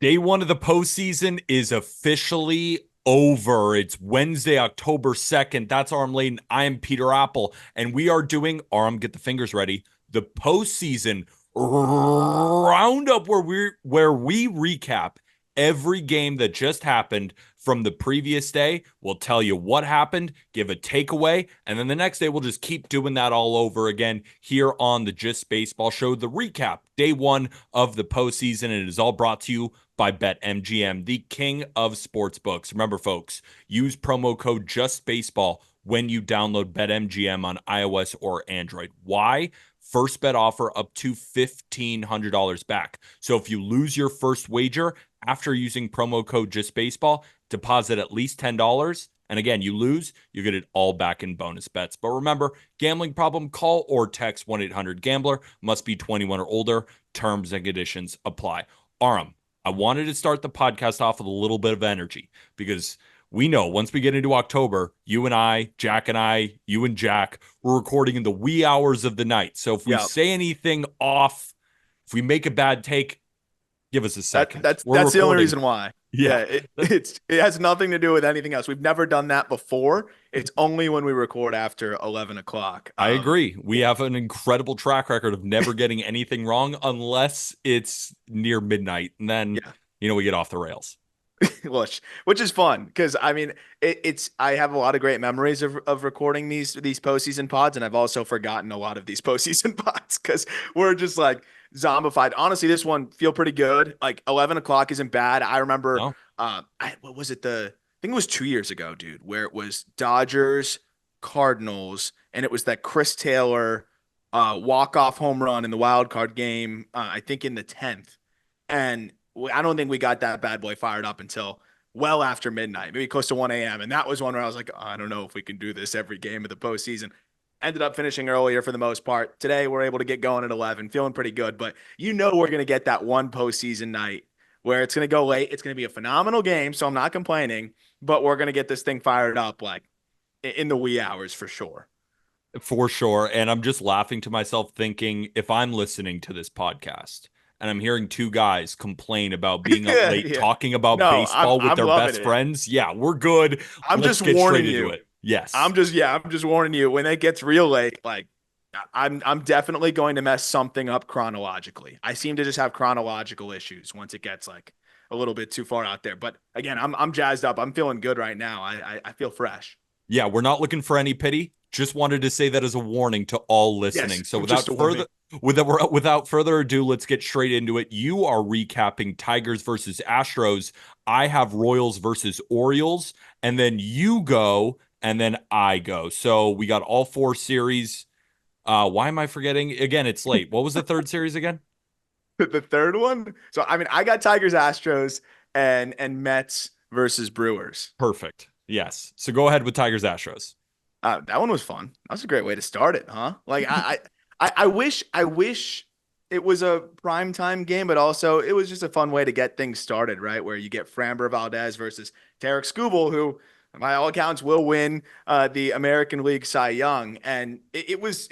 Day one of the postseason is officially over. It's Wednesday, October 2nd. That's Aram Layden. I am Peter Apple, and we are doing Aram, get the fingers ready. The postseason roundup where we recap every game that just happened from the previous day. We'll tell you what happened, give a takeaway, and then the next day we'll just keep doing that all over again here on the Just Baseball Show. The recap, day one of the postseason, and it is all brought to you by BetMGM, the king of sports books. Remember, folks, use promo code JustBaseball when you download BetMGM on iOS or Android. Why? First bet offer up to $1,500 back. So if you lose your first wager after using promo code JustBaseball, deposit at least $10. And again, you lose, you get it all back in bonus bets. But remember, gambling problem, call or text 1-800-GAMBLER. Must be 21 or older. Terms and conditions apply. Aram, I wanted to start the podcast off with a little bit of energy because we know once we get into October, you and I, Jack and I, you and Jack, we're recording in the wee hours of the night. So if we Yeah, say anything off, if we make a bad take, give us a that second. that's We're that's the only recording. reason why. Yeah, Yeah, it has nothing to do with anything else. We've never done that before. It's only when we record after 11 o'clock. I agree. We have an incredible track record of never getting anything wrong unless it's near midnight. And then, Yeah, we get off the rails. which is fun because I mean it's I have a lot of great memories of recording these postseason pods, and I've also forgotten a lot of these postseason pods because we're just like zombified. Honestly, this one feel pretty good. Like 11 o'clock isn't bad. I remember No, what was it, I think it was 2 years ago, dude, where it was Dodgers, Cardinals, and it was that Chris Taylor walk-off home run in the wild card game, I think in the 10th. And I don't think we got that bad boy fired up until well after midnight, maybe close to 1 a.m. And that was one where I was like, oh, I don't know if we can do this every game of the postseason. Ended up finishing earlier for the most part. Today, we're able to get going at 11, feeling pretty good. But we're going to get that one postseason night where it's going to go late. It's going to be a phenomenal game. So I'm not complaining, but we're going to get this thing fired up like in the wee hours for sure. for sure. And I'm just laughing to myself thinking if I'm listening to this podcast and I'm hearing two guys complain about being up Yeah, late yeah. talking about No, I'm baseball with I'm their loving best it. friends, yeah, we're good. I'm Let's just get straight warning into you. it. Yes. I'm just warning you when it gets real late, like I'm definitely going to mess something up chronologically. I seem to just have chronological issues once it gets like a little bit too far out there. But again, I'm jazzed up. I'm feeling good right now. I feel fresh. Yeah, we're not looking for any pity. Just wanted to say that as a warning to all Yes, listening. So just without a warning. further without further ado, let's get straight into it. You are recapping Tigers versus Astros. I have Royals versus Orioles, and then you go, and then I go. So we got all four series. Why am I forgetting? Again, it's late. What was the third series again? The third one. So I mean, I got Tigers, Astros, and Mets versus Brewers. Perfect. Yes. So go ahead with Tigers Astros. That one was fun. That was a great way to start it, huh? Like I wish it was a prime time game, but also it was just a fun way to get things started, right? Where you get Framber Valdez versus Tarek Skubal, who, by all accounts, will win the American League Cy Young, and it was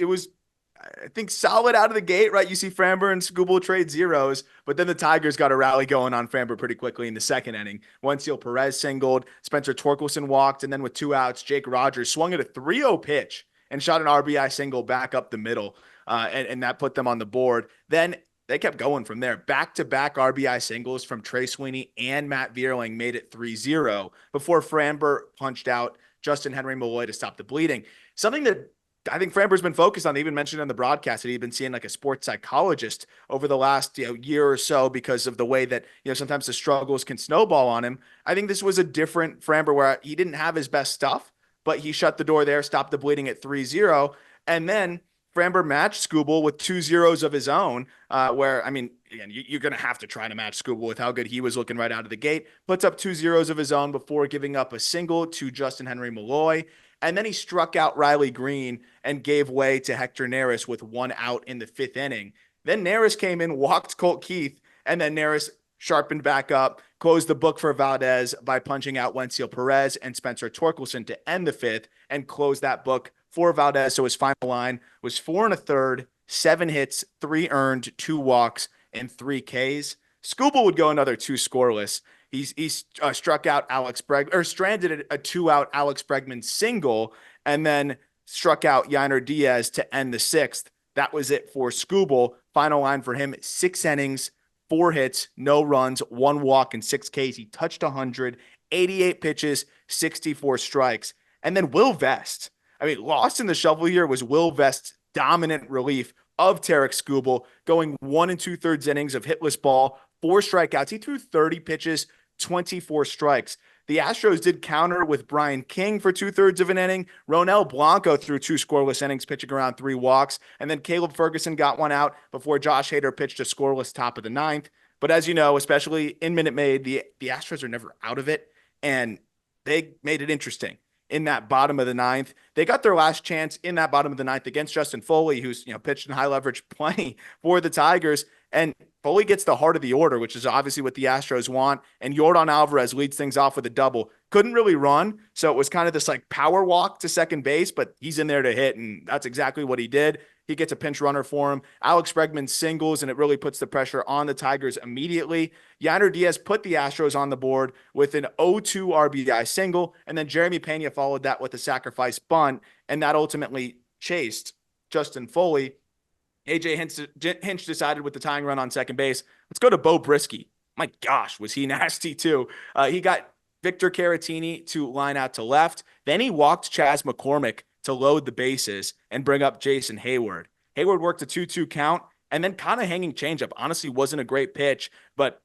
I think solid out of the gate, right? You see Framber and Skubal trade zeros, but then the Tigers got a rally going on Framber pretty quickly in the second inning. Wenceel Perez singled, Spencer Torkelson walked, and then with two outs, Jake Rogers swung at a 3-0 pitch and shot an RBI single back up the middle, and that put them on the board. Then they kept going from there. Back-to-back RBI singles from Trey Sweeney and Matt Vierling made it 3-0 before Framber punched out Justin Henry Malloy to stop the bleeding. Something that I think Framber's been focused on. They even mentioned on the broadcast that he'd been seeing like a sports psychologist over the last year or so because of the way that sometimes the struggles can snowball on him. I think this was a different Framber where he didn't have his best stuff, but he shut the door there, stopped the bleeding at 3-0, and then Framber matched Skubal with 2 zeros of his own. Where I mean, again, you're going to have to try to match Skubal with how good he was looking right out of the gate. Puts up 2 zeros of his own before giving up a single to Justin Henry Malloy. And then he struck out Riley Green and gave way to Hector Neris with 1 out in the 5th inning. Then Neris came in, walked Colt Keith, and then Neris sharpened back up, closed the book for Valdez by punching out Wenceel Perez and Spencer Torkelson to end the 5th and close that book for Valdez. So his final line was 4 1/3, 7 hits, 3 earned, 2 walks, and 3 Ks. Skubal would go another two scoreless. He's struck out Alex Bregman, or stranded a two-out Alex Bregman single, and then struck out Yainer Diaz to end the sixth. That was it for Skubal. Final line for him: 6 innings, 4 hits, no runs, 1 walk, and 6 Ks. He touched 100, 88 pitches, 64 strikes. And then Will Vest. I mean, lost in the shuffle here was Will Vest's dominant relief of Tarik Skubal, going 1 2/3 innings of hitless ball, 4 strikeouts. He threw 30 pitches, 24 strikes. The Astros did counter with Brian King for 2/3 of an inning. Ronel Blanco threw 2 scoreless innings, pitching around 3 walks. And then Caleb Ferguson got one out before Josh Hader pitched a scoreless top of the ninth. But as you know, especially in Minute Maid, the Astros are never out of it. And they made it interesting in that bottom of the ninth. They got their last chance in that bottom of the ninth against Justin Foley, who's pitched in high leverage plenty for the Tigers. And Foley gets the heart of the order, which is obviously what the Astros want. And Yordan Alvarez leads things off with a double. Couldn't really run, so it was kind of this like power walk to second base, but he's in there to hit, and that's exactly what he did. He gets a pinch runner for him. Alex Bregman singles, and it really puts the pressure on the Tigers immediately. Yainer Diaz put the Astros on the board with an 0-2 RBI single, and then Jeremy Pena followed that with a sacrifice bunt, and that ultimately chased Justin Foley. AJ Hinch decided with the tying run on second base, let's go to Bo Brisky. My gosh, was he nasty too. He got Victor Caratini to line out to left. Then he walked Chas McCormick to load the bases and bring up Jason Hayward. Hayward worked a 2-2 count and then kind of hanging changeup. Honestly, wasn't a great pitch, but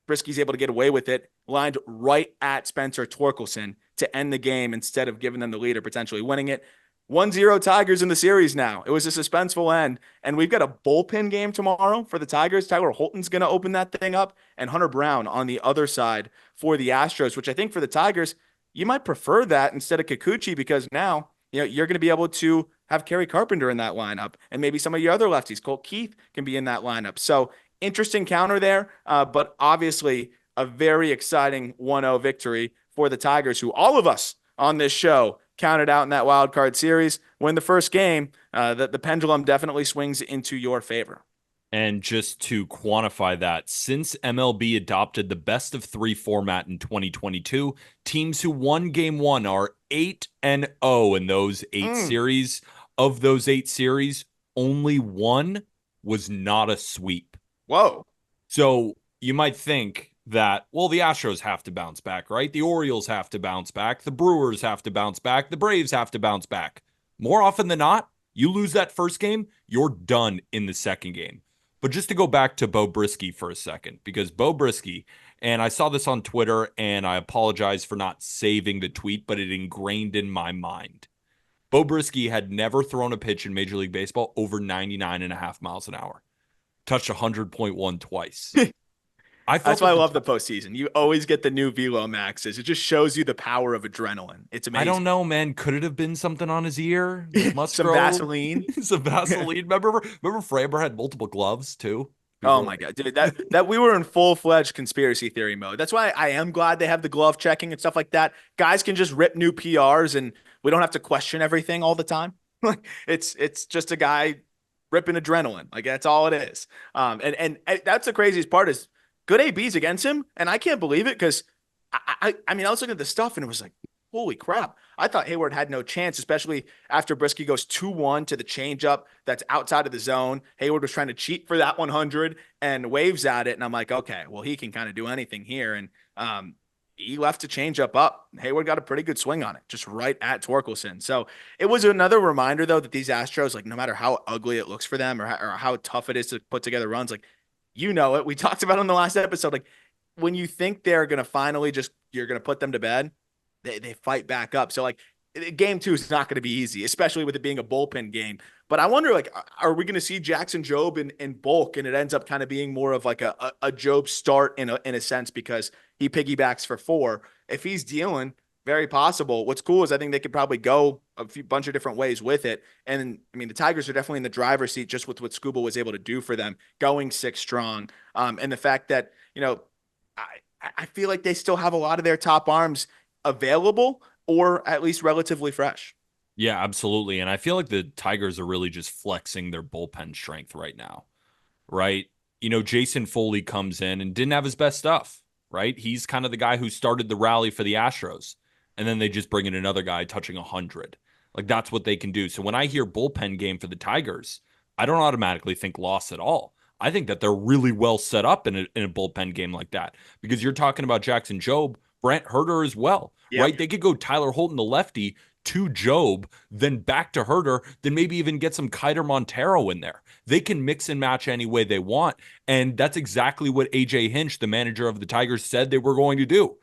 Brisky's able to get away with it. Lined right at Spencer Torkelson to end the game instead of giving them the lead or potentially winning it. 1-0 Tigers in the series now. It was a suspenseful end, and we've got a bullpen game tomorrow for the Tigers. Tyler Holton's going to open that thing up, and Hunter Brown on the other side for the Astros, which I think for the Tigers, you might prefer that instead of Kikuchi, because now you're going to be able to have Kerry Carpenter in that lineup, and maybe some of your other lefties, Colt Keith, can be in that lineup. So interesting counter there, but obviously a very exciting 1-0 victory for the Tigers, who all of us on this show counted out in that wild card series. Win the first game, the pendulum definitely swings into your favor. And just to quantify that, since MLB adopted the best of 3 format in 2022, teams who won game 1 are 8-0 in those 8 series. Of those 8 series, only 1 was not a sweep. Whoa. So you might think that, well, the Astros have to bounce back, right? The Orioles have to bounce back. The Brewers have to bounce back. The Braves have to bounce back. More often than not, you lose that first game, you're done in the second game. But just to go back to Bo Brisky for a second, because Bo Brisky, and I saw this on Twitter, and I apologize for not saving the tweet, but it ingrained in my mind. Bo Brisky had never thrown a pitch in Major League Baseball over 99.5 miles an hour. Touched 100.1 twice. That's why I love the postseason. You always get the new velo maxes. It just shows you the power of adrenaline. It's amazing. I don't know, man. Could it have been something on his ear? Some Vaseline. Some Vaseline. Remember Framber had multiple gloves too? Oh my God, dude, that we were in full-fledged conspiracy theory mode. That's why I am glad they have the glove checking and stuff like that. Guys can just rip new PRs and we don't have to question everything all the time. Like it's just a guy ripping adrenaline. Like that's all it is. And that's the craziest part is good ABs against him, and I can't believe it because I mean I was looking at the stuff and it was like, holy crap. I thought Hayward had no chance, especially after Brisky goes 2-1 to the changeup that's outside of the zone. Hayward was trying to cheat for that 100 and waves at it, and I'm like, okay, well, he can kind of do anything here. And he left a changeup up. Hayward got a pretty good swing on it, just right at Torkelson. So it was another reminder, though, that these Astros, like no matter how ugly it looks for them or how tough it is to put together runs, like you know it. We talked about on the last episode, like when you think they're going to finally you're going to put them to bed, they fight back up. So like game 2 is not going to be easy, especially with it being a bullpen game. But I wonder, like, are we going to see Jackson Jobe in bulk? And it ends up kind of being more of like a Jobe start in a sense, because he piggybacks for 4. If he's dealing, very possible. What's cool is I think they could probably go a bunch of different ways with it. And I mean, the Tigers are definitely in the driver's seat just with what Skubal was able to do for them, going 6 strong. And the fact that, I feel like they still have a lot of their top arms available or at least relatively fresh. Yeah, absolutely. And I feel like the Tigers are really just flexing their bullpen strength right now, right? Jason Foley comes in and didn't have his best stuff, right? He's kind of the guy who started the rally for the Astros. And then they just bring in another guy touching 100. Like that's what they can do. So when I hear bullpen game for the Tigers, I don't automatically think loss at all. I think that they're really well set up in a bullpen game like that because you're talking about Jackson Jobe, Brant Herter as well, Yep. right? They could go Tyler Holton, the lefty, to Jobe, then back to Herter, then maybe even get some Kiter Montero in there. They can mix and match any way they want. And that's exactly what AJ Hinch, the manager of the Tigers, said they were going to do.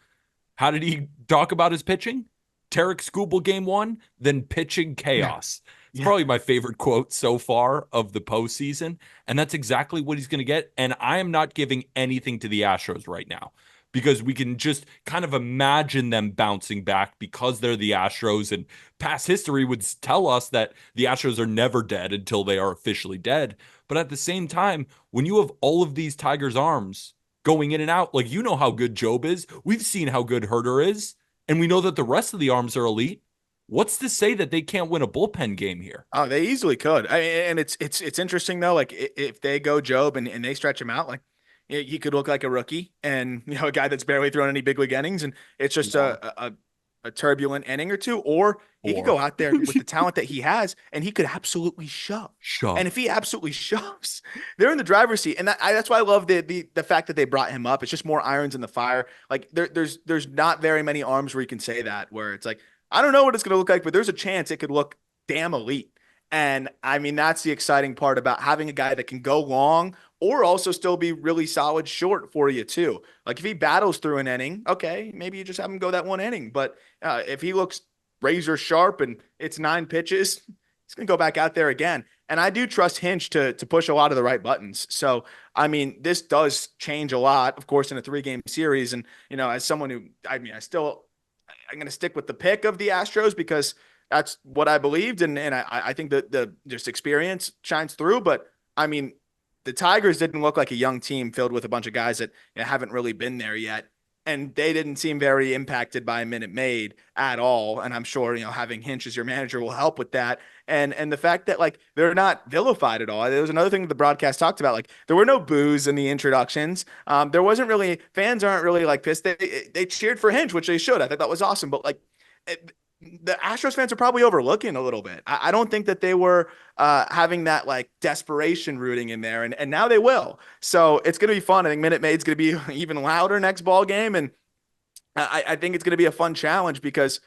How did he talk about his pitching? Tarek Skubal game one, then pitching chaos. It's Yeah. probably my favorite quote so far of the postseason. And that's exactly what he's going to get. And I am not giving anything to the Astros right now because we can just kind of imagine them bouncing back because they're the Astros. And past history would tell us that the Astros are never dead until they are officially dead. But at the same time, when you have all of these Tigers' arms going in and out, like how good Jobe is, we've seen how good Herter is, and we know that the rest of the arms are elite. What's to say that they can't win a bullpen game here? Oh, they easily could. And it's interesting though. Like if they go Job and they stretch him out, like he could look like a rookie and a guy that's barely thrown any big league innings, and it's just Or, a turbulent inning or two, or he could go out there with the talent that he has and he could absolutely shove. And shove. if he absolutely shoves, they're in the driver's seat, and that's why I love the fact that they brought him up. It's just more irons in the fire. Like there's not very many arms where you can say that where it's like I don't know what it's going to look like, but there's a chance it could look damn elite. And I mean, that's the exciting part about having a guy that can go long or also still be really solid short for you too. Like if he battles through an inning, okay, maybe you just have him go that one inning. But if he looks razor sharp and it's 9 pitches, he's going to go back out there again. And I do trust Hinch to push a lot of the right buttons. So, I mean, this does change a lot, of course, in a 3-game series. And, as someone who, I'm going to stick with the pick of the Astros because that's what I believed. And I think that the just experience shines through. But I mean, the Tigers didn't look like a young team filled with a bunch of guys that haven't really been there yet. And they didn't seem very impacted by a Minute Maid at all. And I'm sure, having Hinch as your manager will help with that. And the fact that like they're not vilified at all. There was another thing that the broadcast talked about. Like there were no boos in the introductions. There wasn't really fans aren't really like pissed. They cheered for Hinch, which they should. I thought that was awesome. But like the Astros fans are probably overlooking a little bit. I don't think that they were having that like desperation rooting in there, and now they will. So it's going to be fun. I think Minute Maid's going to be even louder next ball game, and I think it's going to be a fun challenge because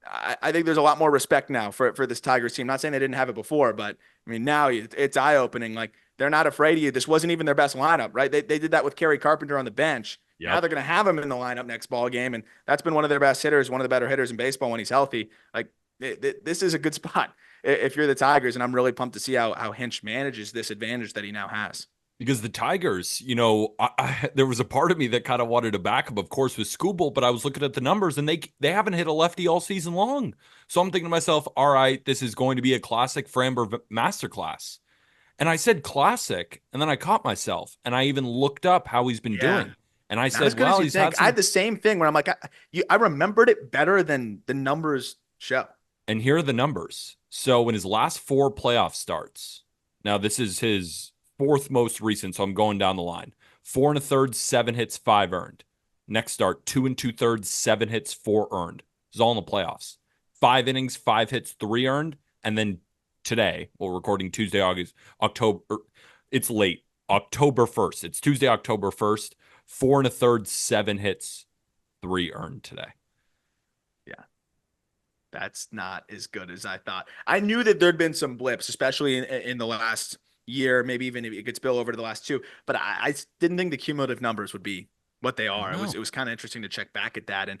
I think there's a lot more respect now for this Tigers team. Not saying they didn't have it before, but I mean now it's eye opening. Like they're not afraid of you. This wasn't even their best lineup, right? They did that with Kerry Carpenter on the bench. Now Yep. they're going to have him in the lineup next ball game, and that's been one of their best hitters, one of the better hitters in baseball when he's healthy. Like this is a good spot if you're the Tigers, and I'm really pumped to see how Hinch manages this advantage that he now has. Because the Tigers, there was a part of me that kind of wanted to back up, of course, with Skubal, but I was looking at the numbers and they haven't hit a lefty all season long. So I'm thinking to myself, all right, this is going to be a classic Framber masterclass. And I said classic, and then I caught myself, and I even looked up how he's been Yeah. doing. And I Not as said, good as well, you he's had think. I some. had the same thing where I'm like, I remembered it better than the numbers show. And here are the numbers. So in his last 4 playoff starts, now this is his fourth most recent, so I'm going down the line. 4 1/3, 7 hits, 5 earned. Next start, 2 2/3, 7 hits, 4 earned. It's all in the playoffs. 5 innings, 5 hits, 3 earned. And then today, we're recording Tuesday, October. It's late, October 1st. It's Tuesday, October 1st. 4 1/3, 7 hits, 3 earned today. Yeah. That's not as good as I thought. I knew that there'd been some blips, especially in the last year, maybe even if it could spill over to the last two. But I didn't think the cumulative numbers would be what they are. It No. was kind of interesting to check back at that. And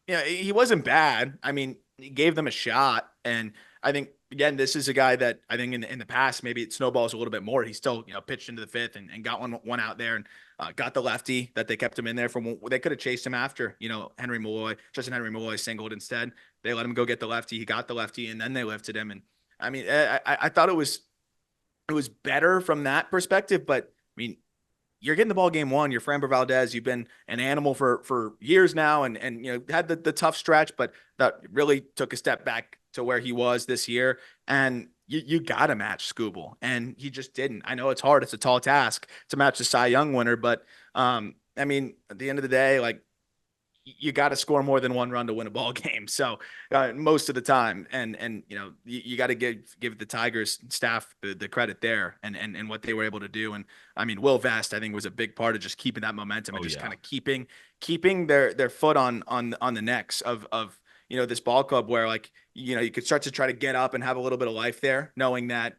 he wasn't bad. I mean, he gave them a shot. And I think again, this is a guy that I think in the past maybe it snowballs a little bit more. He still pitched into the fifth and got one out there and got the lefty that they kept him in there from. They could have chased him after Justin Henry Malloy singled instead. They let him go get the lefty. He got the lefty, and then they lifted him. And I mean, I thought it was better from that perspective. But I mean, you're getting the ball game one. You're Framber Valdez. You've been an animal for years now, and had the tough stretch, but that really took a step back to where he was this year. And you got to match Scooble, and he just didn't. I know it's hard; it's a tall task to match the Cy Young winner, but I mean, at the end of the day, like you got to score more than one run to win a ball game. So most of the time, and you got to give the Tigers staff the credit there and what they were able to do. And I mean, Will Vest, I think, was a big part of just keeping that momentum and Oh just yeah. kind of keeping their foot on the necks of this ball club where like you could start to try to get up and have a little bit of life there, knowing that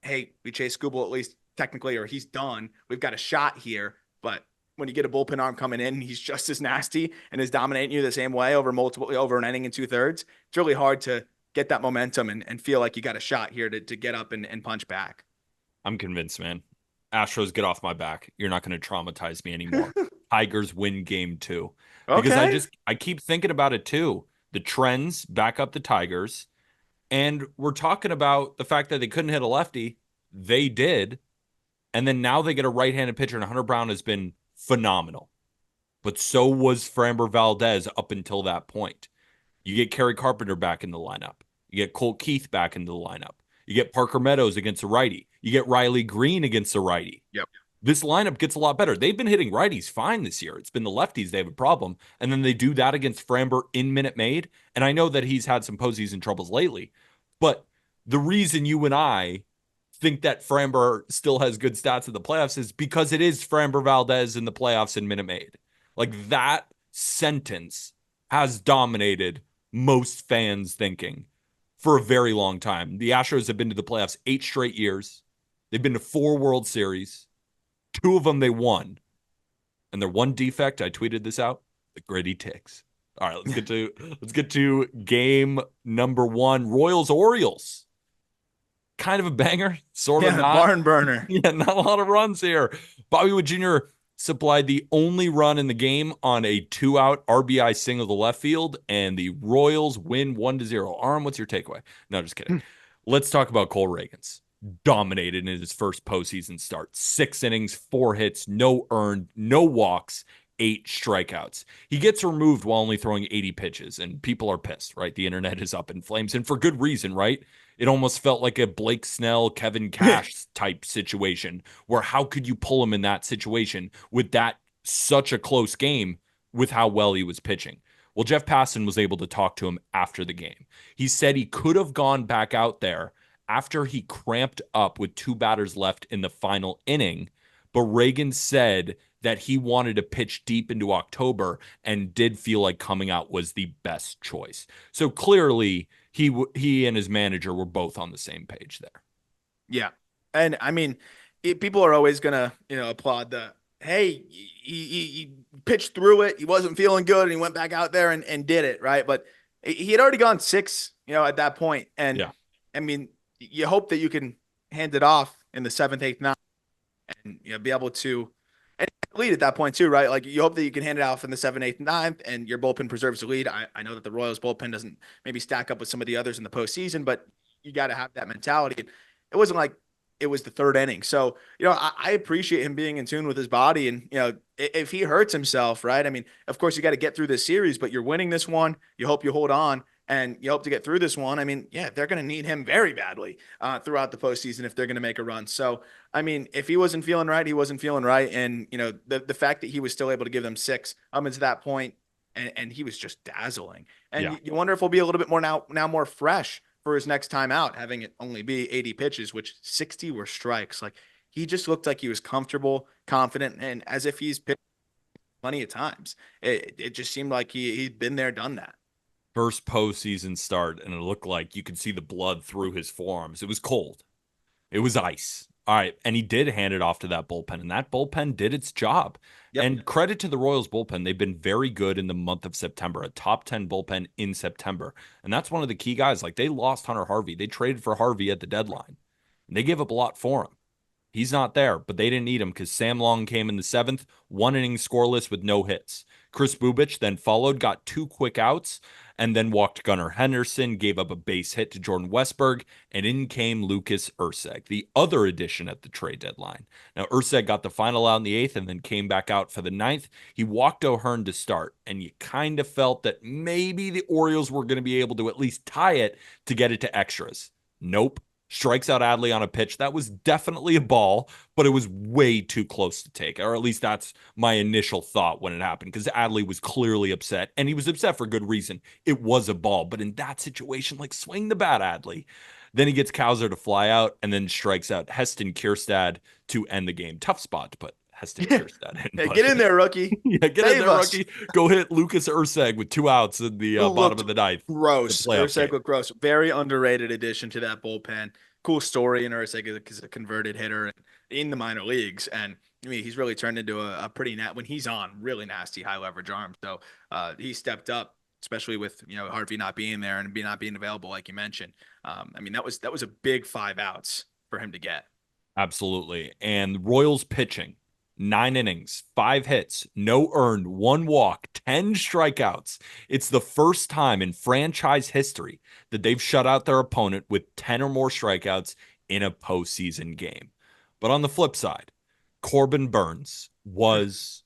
hey, we chase Scooble at least technically, or he's done. We've got a shot here, but when you get a bullpen arm coming in, he's just as nasty and is dominating you the same way over an inning and 2/3. It's really hard to get that momentum and feel like you got a shot here to get up and punch back. I'm convinced, man. Astros, get off my back. You're not going to traumatize me anymore. Tigers win game 2. Because Okay. I keep thinking about it too. The trends back up the Tigers. And we're talking about the fact that they couldn't hit a lefty. They did. And then now they get a right-handed pitcher, and Hunter Brown has been phenomenal. But so was Framber Valdez up until that point. You get Kerry Carpenter back in the lineup. You get Colt Keith back into the lineup. You get Parker Meadows against a righty. You get Riley Green against a righty. Yep. This lineup gets a lot better. They've been hitting righties fine this year. It's been the lefties they have a problem. And then they do that against Framber in Minute Maid. And I know that he's had some postseason troubles lately. But the reason you and I think that Framber still has good stats in the playoffs is because it is Framber Valdez in the playoffs in Minute Maid. Like that sentence has dominated most fans' thinking for a very long time. The Astros have been to the playoffs 8 straight years. They've been to 4 World Series. 2 of them they won. And their one defect, I tweeted this out, the gritty ticks. All right, let's get to game number 1, Royals Orioles. Kind of a banger, sort of Yeah, not. barn burner. Yeah, not a lot of runs here. Bobby Wood Jr. supplied the only run in the game on a 2-out RBI single to left field, and the Royals win 1-0. Aram, what's your takeaway? No, just kidding. Let's talk about Cole Reagans. Dominated in his first postseason start. 6 innings, 4 hits, no earned, no walks, 8 strikeouts. He gets removed while only throwing 80 pitches, and people are pissed, right? The internet is up in flames, and for good reason, right? It almost felt like a Blake Snell, Kevin Cash type situation where how could you pull him in that situation with that such a close game with how well he was pitching? Well, Jeff Passan was able to talk to him after the game. He said he could have gone back out there after he cramped up with 2 batters left in the final inning, but Reagan said that he wanted to pitch deep into October and did feel like coming out was the best choice. So clearly, he and his manager were both on the same page there. Yeah. And I mean, people are always going to, applaud the, hey, he pitched through it. He wasn't feeling good and he went back out there and did it. Right. But he had already gone 6, at that point. And Yeah. I mean, you hope that you can hand it off in the 7th, 8th, 9th and be able to and lead at that point too, right? Like you hope that you can hand it off in the 7th, 8th, 9th and your bullpen preserves the lead. I know that the Royals bullpen doesn't maybe stack up with some of the others in the postseason, but you got to have that mentality. It wasn't like it was the 3rd inning. So, I appreciate him being in tune with his body. And, if he hurts himself, right? I mean, of course, you got to get through this series, but you're winning this one. You hope you hold on and you hope to get through this one. I mean, yeah, they're going to need him very badly throughout the postseason if they're going to make a run. So, I mean, if he wasn't feeling right, he wasn't feeling right. And, the fact that he was still able to give them 6 into that point, and he was just dazzling. And Yeah. you wonder if he'll be a little bit more now more fresh for his next time out, having it only be 80 pitches, which 60 were strikes. Like he just looked like he was comfortable, confident, and as if he's pitched plenty of times. It just seemed like he'd been there, done that. First postseason start, and it looked like you could see the blood through his forearms. It was cold. It was ice. All right. And he did hand it off to that bullpen, and that bullpen did its job. Yep. And credit to the Royals bullpen. They've been very good in the month of September, a top 10 bullpen in September. And that's one of the key guys. Like they lost Hunter Harvey. They traded for Harvey at the deadline. And they gave up a lot for him. He's not there, but they didn't need him because Sam Long came in the 7th, 1 inning scoreless with no hits. Chris Bubich then followed, got 2 quick outs, and then walked Gunnar Henderson, gave up a base hit to Jordan Westberg, and in came Lucas Urseg, the other addition at the trade deadline. Now, Urseg got the final out in the 8th and then came back out for the 9th. He walked O'Hearn to start, and you kind of felt that maybe the Orioles were going to be able to at least tie it to get it to extras. Nope. strikes out Adley on a pitch that was definitely a ball, but it was way too close to take, or at least that's my initial thought when it happened, because Adley was clearly upset, and he was upset for good reason. It was a ball, but in that situation, like, swing the bat, Adley. Then he gets Kowser to fly out and then strikes out Heston Kjerstad to end the game. Tough spot to put Heston Kjerstad in. Hey, But get in there, rookie. yeah, get in Save there, us. rookie. Go hit Lucas Erceg with 2 outs in the Who bottom looked of the ninth. The gross. playoff Urseg game. looked gross. Very underrated addition to that bullpen. Cool story in Urseg is a converted hitter in the minor leagues. And I mean, he's really turned into a pretty when he's on really nasty high leverage arms. So he stepped up, especially with, Harvey not being there and not being available, like you mentioned. I mean, that was a big 5 outs for him to get. Absolutely. And Royals pitching, 9 innings, 5 hits, no earned, 1 walk, 10 strikeouts. It's the first time in franchise history that they've shut out their opponent with 10 or more strikeouts in a postseason game. But on the flip side, Corbin Burnes was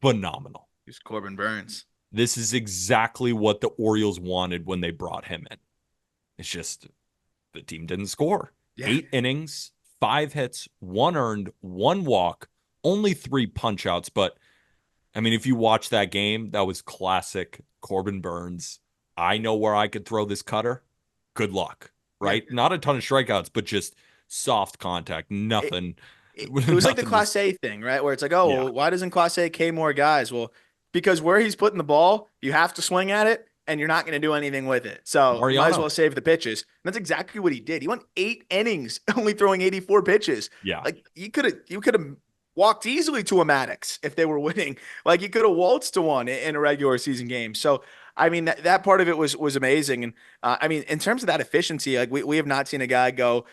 phenomenal. He's Corbin Burnes. This is exactly what the Orioles wanted when they brought him in. It's just the team didn't score. Yeah. 8 innings, 5 hits, 1 earned, 1 walk, only 3 punch-outs. But, I mean, if you watch that game, that was classic Corbin Burnes. I know where I could throw this cutter. Good luck, right? Yeah. Not a ton of strikeouts, but just soft contact, nothing. It was like the Class A thing, right? Where it's like, oh, Yeah. well, why doesn't Class A K more guys? Well, because where he's putting the ball, you have to swing at it, and you're not going to do anything with it. So you might as well save the pitches. And that's exactly what he did. He went 8 innings, only throwing 84 pitches. Yeah. Like you could have walked easily to a Maddox if they were winning. Like you could have waltzed to one in a regular season game. So I mean, that part of it was amazing. And I mean, in terms of that efficiency, like we have not seen a guy go,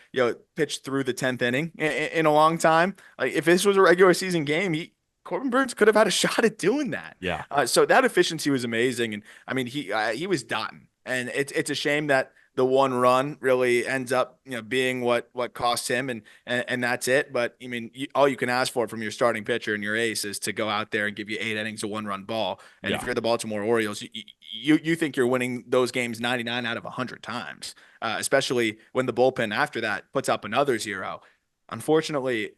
pitch through the 10th inning in a long time. Like if this was a regular season game, Corbin Burnes could have had a shot at doing that. Yeah. So that efficiency was amazing. And I mean, he was dotting, and it's a shame that the 1 run really ends up, being what costs him, and that's it. But I mean, all you can ask for from your starting pitcher and your ace is to go out there and give you 8 innings of 1-run ball. And if you're the Baltimore Orioles, you think you're winning those games 99 out of 100 times, especially when the bullpen after that puts up another 0. Unfortunately,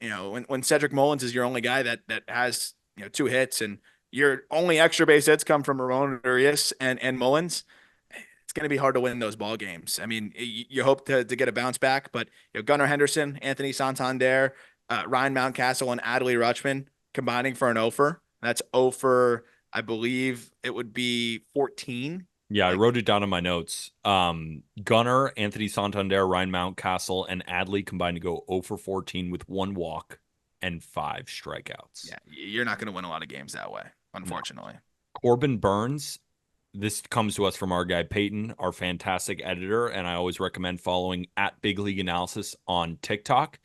when Cedric Mullins is your only guy that has 2 hits, and your only extra base hits come from Ramon Urias and Mullins, it's going to be hard to win those ball games. I mean, you hope to get a bounce back, but Gunnar Henderson, Anthony Santander, Ryan Mountcastle, and Adley Rutschman combining for an offer. That's offer, I believe it would be 14. Yeah, I wrote it down in my notes. Gunnar, Anthony Santander, Ryan Mountcastle, and Adley combined to go 0 for 14 with 1 walk and 5 strikeouts. Yeah, you're not going to win a lot of games that way, unfortunately. No. Corbin Burnes, this comes to us from our guy Peyton, our fantastic editor, and I always recommend following at Big League Analysis on TikTok.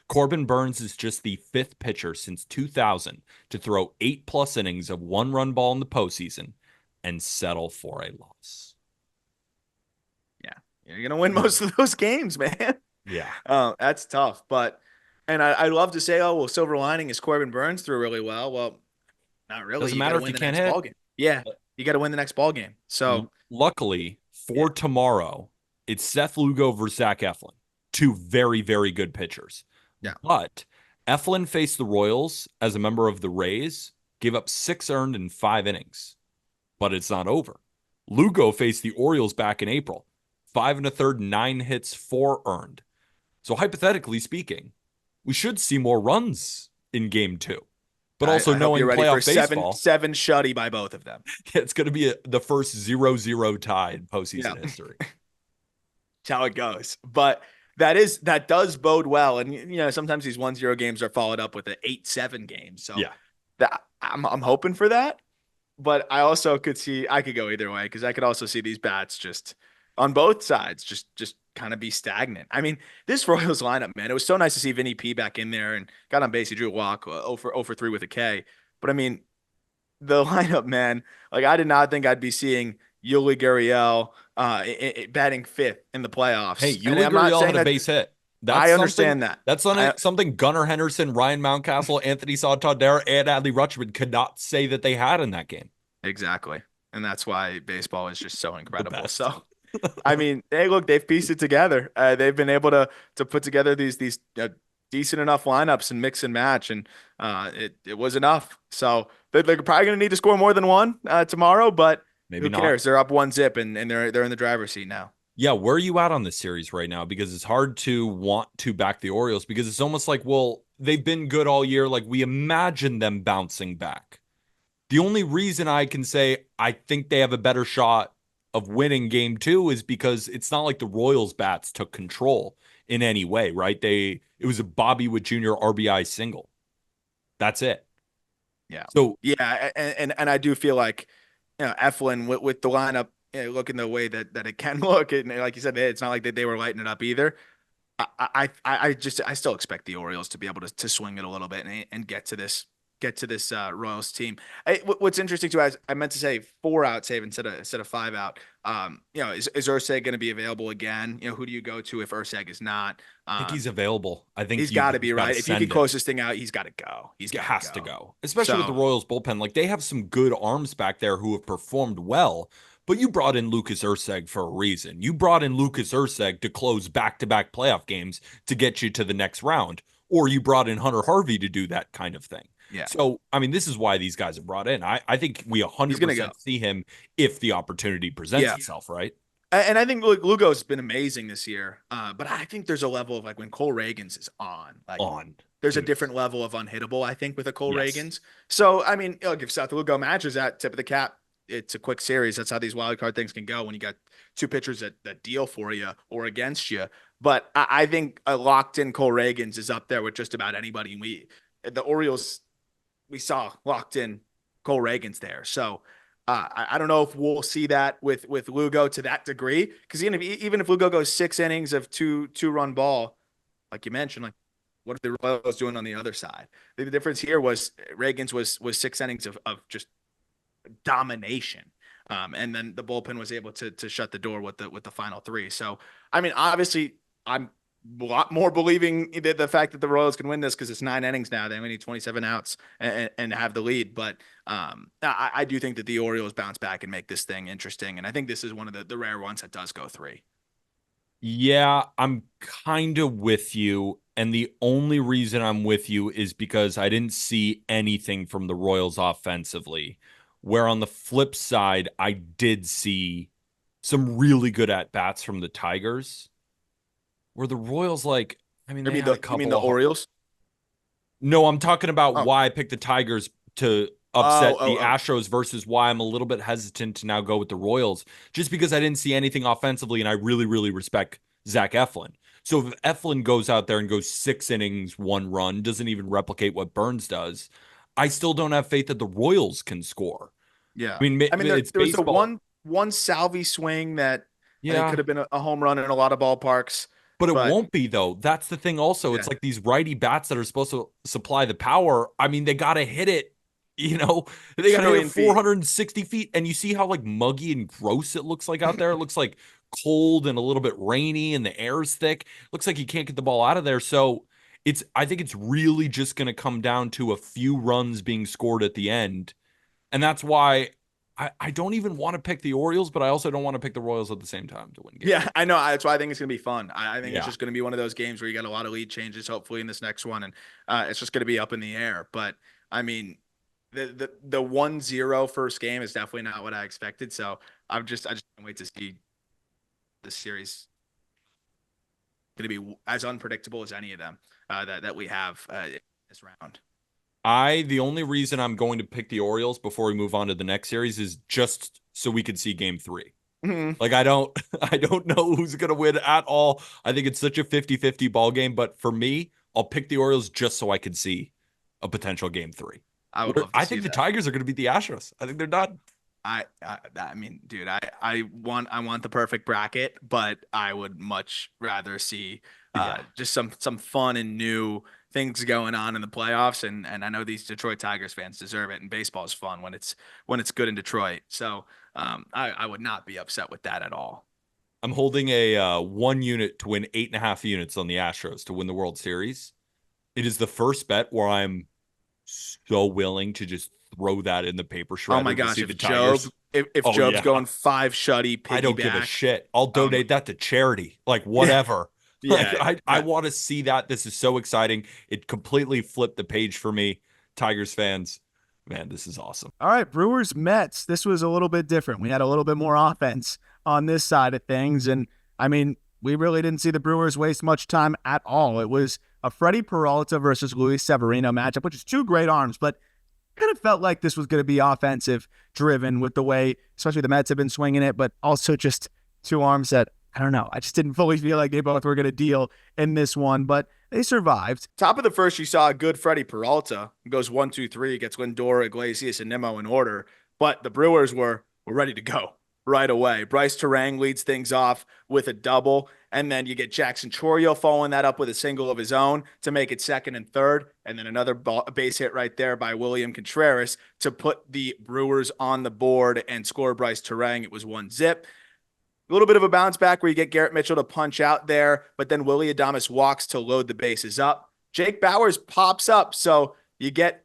Corbin Burnes is just the 5th pitcher since 2000 to throw 8+ innings of 1-run ball in the postseason and settle for a loss. Yeah, you're going to win most of those games, man. Yeah. That's tough. And I love to say, oh, well, silver lining is Corbin Burnes threw really well. Well, not really. Doesn't matter if you can't hit. Ball yeah, you got to win the next ball game. So luckily for tomorrow, it's Seth Lugo versus Zach Eflin. 2 very, very good pitchers. Yeah. But Eflin faced the Royals as a member of the Rays, gave up 6 earned in 5 innings. But it's not over. Lugo faced the Orioles back in April. 5 1/3, 9 hits, 4 earned. So hypothetically speaking, we should see more runs in game 2. But also knowing playoff baseball, seven shutty by both of them. It's going to be the first 0-0 tie in postseason history. That's how it goes. But that does bode well. And sometimes these 1-0 games are followed up with an 8-7 game. So I'm hoping for that. But I also I could go either way, because I could also see these bats just on both sides just kind of be stagnant. I mean, this Royals lineup, man, it was so nice to see Vinny P back in there and got on base. He drew a walk, 0 for 3 with a K. But I mean, the lineup, man, like I did not think I'd be seeing Yuli Gurriel batting 5th in the playoffs. Hey, Yuli Gurriel had a base hit. I understand that. That's something Gunnar Henderson, Ryan Mountcastle, Anthony Santander, and Adley Rutschman could not say that they had in that game. Exactly. And that's why baseball is just so incredible. So I mean, hey, look, they've pieced it together. They've been able to put together these decent enough lineups and mix and match, and it was enough. So they're probably going to need to score more than one tomorrow, but Maybe who not. cares? They're up 1-0, and they're in the driver's seat now. Yeah, where are you at on this series right now? Because it's hard to want to back the Orioles because it's almost like, well, they've been good all year. Like we imagine them bouncing back. The only reason I can say I think they have a better shot of winning game 2 is because it's not like the Royals bats took control in any way, right? It was a Bobby Witt Jr. RBI single. That's it. Yeah, So yeah, and I do feel like Eflin with the lineup looking the way that it can look, and like you said, it's not like that they were lighting it up either. I still expect the Orioles to be able to swing it a little bit and get to this Royals team. What's interesting too, I meant to say 4-out save instead of 5-out. Is Urseg going to be available again? Who do you go to if Urseg is not? I think he's Um, available. I think he's you got to just be got to right. If you could send him. close this thing out, he's got to go. He's It got to has to go. go, especially with the So Royals bullpen. Like they have some good arms back there who have performed well, but you brought in Lucas Urseg for a reason. You brought in Lucas Urseg to close back-to-back playoff games to get you to the next round, or you brought in Hunter Harvey to do that kind of thing. yeah, So, I mean, this is why these guys are brought in. I think we he's gonna go. 100% see him if the opportunity presents Yeah. itself, right? And I think Lugo's been amazing this year. But I think there's a level of like when Cole Reagans is on, like On, there's a dude. different level of unhittable, I think, with a Cole Yes. Reagans. So, I mean, look, if Seth Lugo matches that tip of the cap, it's a quick series. That's how these wild card things can go when you got two pitchers that deal for you or against you. But I think a locked in Cole Reagans is up there with just about anybody. The Orioles, we saw locked in Cole Reagans there. So I don't know if we'll see that with Lugo to that degree, because even if Lugo goes 6 innings of two-run ball, like you mentioned, like what are the Royals doing on the other side? The difference here was Reagan's was 6 innings of just domination. And then the bullpen was able to shut the door with the final three. So I mean, obviously, I'm a lot more believing the fact that the Royals can win this because it's 9 innings now. They only need 27 outs and have the lead. But I do think that the Orioles bounce back and make this thing interesting. And I think this is one of the rare ones that does go three. Yeah, I'm kind of with you. And the only reason I'm with you is because I didn't see anything from the Royals offensively. Where on the flip side, I did see some really good at bats from the Tigers. Where the Royals, like, I mean, You they mean had a the couple of. Orioles? No, I'm talking about Oh, why I picked the Tigers to oh, upset oh, the oh. Astros versus why I'm a little bit hesitant to now go with the Royals, just because I didn't see anything offensively, and I really, really respect Zach Eflin. So if Eflin goes out there and goes 6 innings, 1 run, doesn't even replicate what Burns does, I still don't have faith that the Royals can score. Yeah. I mean, I mean, it's there was the baseball. one Salvi swing that I think could Yeah. have been a home run in a lot of ballparks, But it but won't be though. That's the thing also. It's yeah, like these righty bats that are supposed to supply the power. I mean, they got to hit it, you know, they got to hit it 2 million feet. 460 feet. And you see how like muggy and gross it looks like out there. It looks like cold and a little bit rainy and the air's thick. Looks like you can't get the ball out of there. So I think it's really just going to come down to a few runs being scored at the end. And that's why I don't even want to pick the Orioles, but I also don't want to pick the Royals at the same time to win game Yeah, two. I know. That's why I think it's going to be fun. I think it's Yeah. just going to be one of those games where you got a lot of lead changes, hopefully, in this next one. And it's just going to be up in the air. But I mean, the 1-0 first game is definitely not what I expected. So I just can't wait to see the series going to be as unpredictable as any of them that we have in this round. The only reason I'm going to pick the Orioles before we move on to the next series is just so we could see game 3. Mhm. Like I don't I don't know who's going to win at all. I think it's such a 50-50 ball game, but for me, I'll pick the Orioles just so I could see a potential game 3. I would Where love to I see think the that. Tigers are going to beat the Astros. I think they're done. I mean, dude, I want the perfect bracket, but I would much rather see Yeah. just some fun and new things going on in the playoffs. And I know these Detroit Tigers fans deserve it. And baseball is fun when it's good in Detroit. So I would not be upset with that at all. I'm holding a 1 unit to win 8.5 units on the Astros to win the World Series. It is the first bet where I'm so willing to just throw that in the paper Oh my shredder to gosh, see if the Job Tigers. if Oh Job's yeah. going 5 shutty I don't give a piggyback. shit. I'll Um, donate that to charity. Like yeah, whatever. Like yeah, I want to see that. This is so exciting. It completely flipped the page for me. Tigers fans. Man, this is awesome. All right, Brewers Mets. This was a little bit different. We had a little bit more offense on this side of things. And I mean, we really didn't see the Brewers waste much time at all. It was a Freddie Peralta versus Luis Severino matchup, which is two great arms, but kind of felt like this was going to be offensive driven with the way, especially the Mets have been swinging it, but also just two arms that, I don't know, I just didn't fully feel like they both were going to deal in this one, but they survived. Top of the first, you saw a good Freddie Peralta. It goes 1-2-3, gets Lindor, Iglesias, and Nimmo in order. But the Brewers were ready to go right away. Bryce Terang leads things off with a double, and then you get Jackson Chourio following that up with a single of his own to make it second and third, and then another base hit right there by William Contreras to put the Brewers on the board and score Bryce Terang. It was 1-zip. A little bit of a bounce back where you get Garrett Mitchell to punch out there, but then Willy Adames walks to load the bases up. Jake Bauers pops up, so you get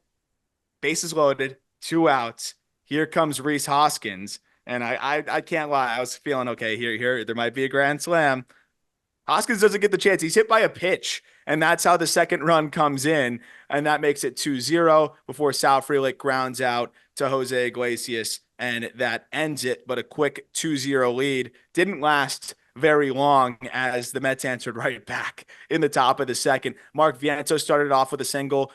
bases loaded, 2 outs. Here comes Rhys Hoskins, and I can't lie, I was feeling okay. Here there might be a grand slam. Hoskins doesn't get the chance. He's hit by a pitch, and that's how the second run comes in, and that makes it 2-0 before Sal Frelick grounds out to Jose Iglesias, and that ends it. But a quick 2-0 lead didn't last very long as the Mets answered right back in the top of the second. Mark Viento started off with a single.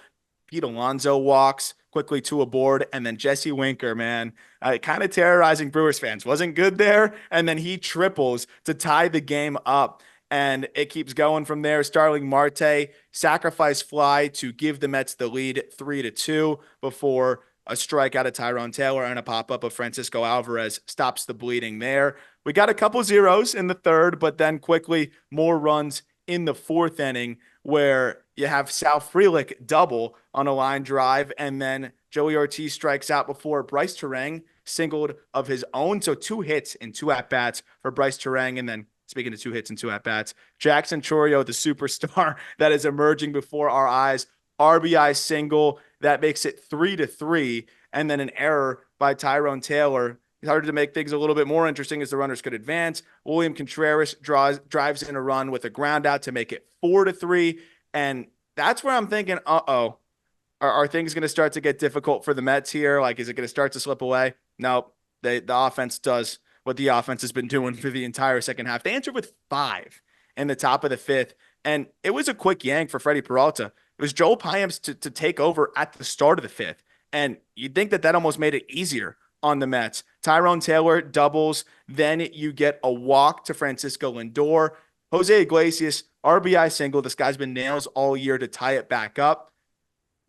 Pete Alonso walks quickly to a board, and then Jesse Winker, man, kind of terrorizing Brewers fans. Wasn't good there, and then he triples to tie the game up. And it keeps going from there. Starling Marte sacrifice fly to give the Mets the lead 3-2 before a strikeout of Tyrone Taylor and a pop-up of Francisco Alvarez stops the bleeding there. We got a couple zeros in the third, but then quickly more runs in the fourth inning where you have Sal Frelick double on a line drive, and then Joey Ortiz strikes out before Bryce Terang singled of his own. So 2 hits and 2 at-bats for Bryce Terang, and then speaking of 2 hits and 2 at-bats, Jackson Chourio, the superstar that is emerging before our eyes, RBI single. That makes it 3-3, and then an error by Tyrone Taylor. It's harder to make things a little bit more interesting as the runners could advance. William Contreras drives in a run with a ground out to make it 4-3, and that's where I'm thinking, are things going to start to get difficult for the Mets here? Like, is it going to start to slip away? No, the offense does what the offense has been doing for the entire second half. They answered with 5 in the top of the fifth, and it was a quick yank for Freddie Peralta. It was Joel Payamps to take over at the start of the fifth, and you'd think that almost made it easier on the Mets. Tyrone Taylor doubles, then you get a walk to Francisco Lindor. Jose Iglesias, RBI single. This guy's been nails all year to tie it back up.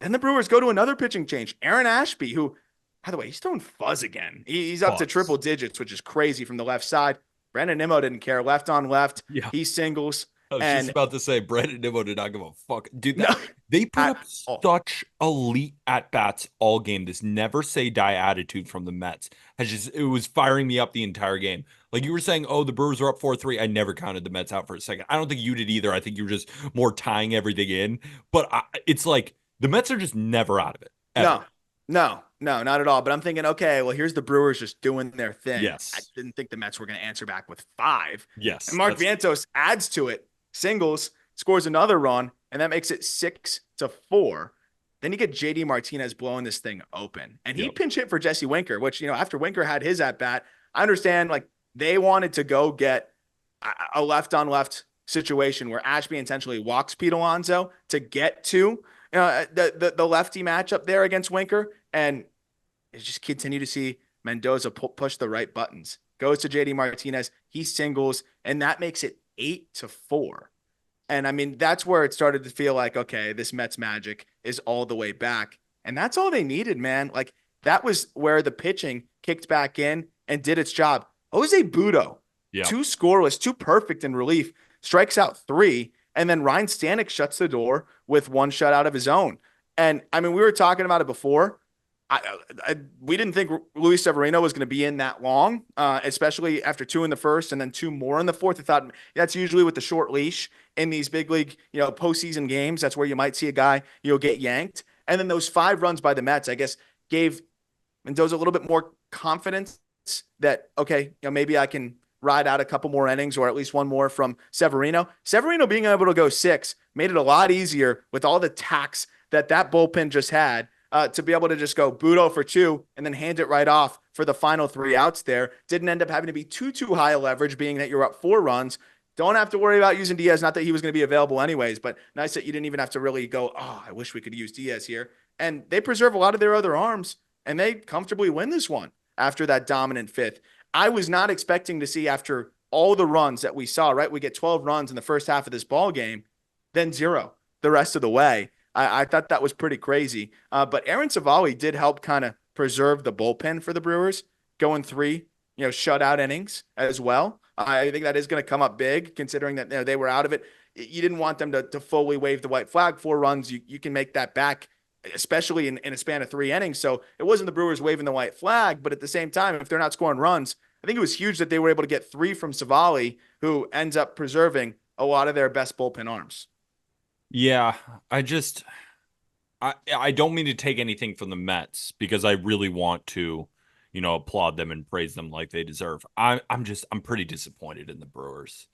Then the Brewers go to another pitching change. Aaron Ashby, who, by the way, he's throwing fuzz again. He's up to triple digits, which is crazy from the left side. Brandon Nimmo didn't care. Left on left. Yeah. He singles. I was just about to say, Brandon Nimmo did not give a fuck. Dude, they put up such elite at-bats all game. This never say die attitude from the Mets it was firing me up the entire game. Like you were saying, oh, the Brewers are up 4-3. I never counted the Mets out for a second. I don't think you did either. I think you were just more tying everything in. But it's like the Mets are just never out of it. Ever. No, not at all. But I'm thinking, okay, well, here's the Brewers just doing their thing. Yes. I didn't think the Mets were going to answer back with 5. Yes. And Mark Vientos adds to it, singles, scores another run, and that makes it 6-4. Then you get JD Martinez blowing this thing open. And he pinch hit for Jesse Winker, which, after Winker had his at-bat, I understand, like, they wanted to go get a left-on-left situation where Ashby intentionally walks Pete Alonso to get to the lefty matchup there against Winker, and you just continue to see Mendoza push the right buttons. Goes to JD Martinez, he singles, and that makes it 8-4. And I mean, that's where it started to feel like, okay, this Mets magic is all the way back. And that's all they needed, man. Like, that was where the pitching kicked back in and did its job. Jose Budo, 2 scoreless, 2 perfect in relief, strikes out 3, and then Ryan Stanek shuts the door with 1 shutout of his own. And I mean, we were talking about it before. We didn't think Luis Severino was going to be in that long, especially after 2 in the first and then 2 more in the fourth. I thought that's usually with the short leash in these big league, postseason games. That's where you might see a guy, get yanked. And then those 5 runs by the Mets, I guess, gave Mendoza a little bit more confidence that, okay, maybe I can ride out a couple more innings or at least one more from Severino. Severino being able to go 6 made it a lot easier with all the tacks that bullpen just had, to be able to just go Budo for 2 and then hand it right off for the final 3 outs there. Didn't end up having to be too high a leverage, being that you're up 4 runs. Don't have to worry about using Diaz. Not that he was going to be available anyways, but nice that you didn't even have to really go, oh, I wish we could use Diaz here. And they preserve a lot of their other arms, and they comfortably win this one after that dominant 5th. I was not expecting to see, after all the runs that we saw, right? We get 12 runs in the first half of this ball game, then 0 the rest of the way. I thought that was pretty crazy. But Aaron Savali did help kind of preserve the bullpen for the Brewers, going 3, shutout innings as well. I think that is going to come up big, considering that they were out of it. You didn't want them to fully wave the white flag. 4 runs, you can make that back, especially in a span of 3 innings. So it wasn't the Brewers waving the white flag, but at the same time, if they're not scoring runs, I think it was huge that they were able to get 3 from Savali, who ends up preserving a lot of their best bullpen arms. Yeah, I don't mean to take anything from the Mets, because I really want to, applaud them and praise them like they deserve. I'm pretty disappointed in the Brewers.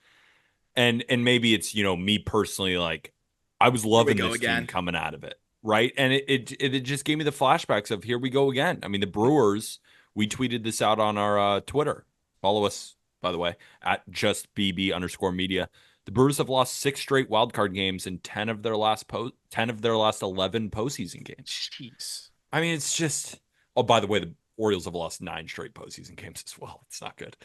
And maybe it's, me personally, like, I was loving this team coming out of it, right? And it just gave me the flashbacks of, here we go again. I mean, the Brewers, we tweeted this out on our Twitter. Follow us, by the way, at justbb_media. The Brewers have lost 6 straight wildcard games in 10 of their last 11 postseason games. Jeez. I mean, it's just. Oh, by the way, the Orioles have lost 9 straight postseason games as well. It's not good.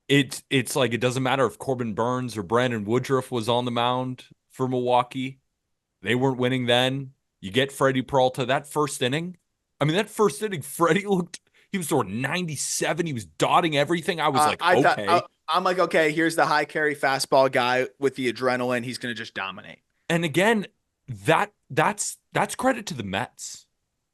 It's like, it doesn't matter if Corbin Burns or Brandon Woodruff was on the mound for Milwaukee. They weren't winning then. You get Freddie Peralta. That first inning, Freddie looked. He was throwing 97. He was dotting everything. I was okay. I'm like, okay, here's the high carry fastball guy with the adrenaline. He's going to just dominate. And again, that's credit to the Mets,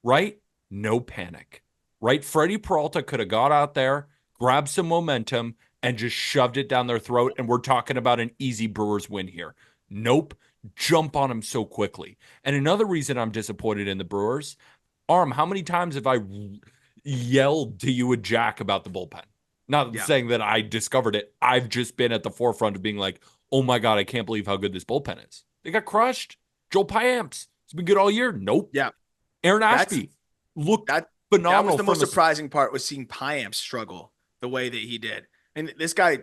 right? No panic, right? Freddie Peralta could have got out there, grabbed some momentum, and just shoved it down their throat. And we're talking about an easy Brewers win here. Nope. Jump on him so quickly. And another reason I'm disappointed in the Brewers, Aram, how many times have I yelled to you and Jack about the bullpen? Not saying that I discovered it. I've just been at the forefront of being like, oh my God, I can't believe how good this bullpen is. They got crushed. Joel Payamps, it's been good all year. Nope. Yeah. Aaron Ashby looked phenomenal. That was the most surprising part, was seeing Payamps struggle the way that he did. And this guy,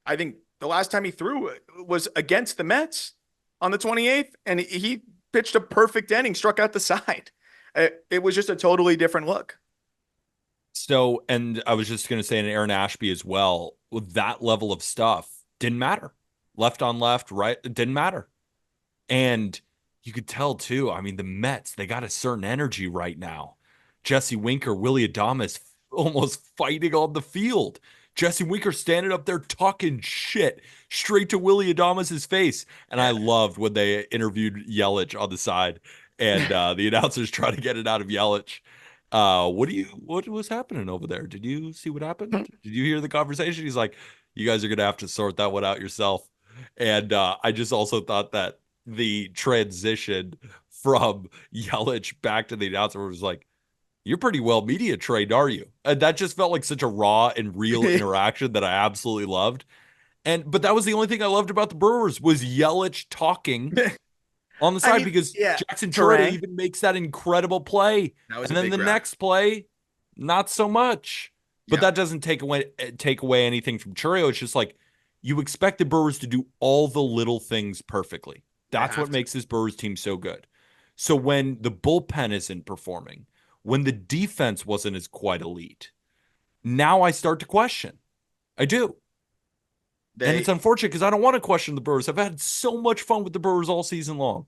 I think the last time he threw was against the Mets on the 28th, and he pitched a perfect inning, struck out the side. It was just a totally different look. So, and I was just going to say, in Aaron Ashby as well, with that level of stuff, didn't matter. Left on left, right, it didn't matter. And you could tell too, I mean, the Mets, they got a certain energy right now. Jesse Winker, Willy Adames almost fighting on the field. Jesse Winker standing up there talking shit straight to Willy Adames' face. And I loved when they interviewed Yelich on the side, and the announcers trying to get it out of Yelich. What was happening over there? Did you see what happened? Did you hear the conversation? He's like, you guys are going to have to sort that one out yourself. And I just also thought that the transition from Yelich back to the announcer was like, you're pretty well media trained, are you? And that just felt like such a raw and real interaction that I absolutely loved. But that was the only thing I loved about the Brewers, was Yelich talking on the side, because Jackson Chourio even makes that incredible play. And then the next play, not so much. But that doesn't take away anything from Chourio. It's just like, you expect the Brewers to do all the little things perfectly. That's what makes this Brewers team so good. So when the bullpen isn't performing, when the defense wasn't as quite elite, now I start to question. I do. And it's unfortunate, because I don't want to question the Brewers. I've had so much fun with the Brewers all season long.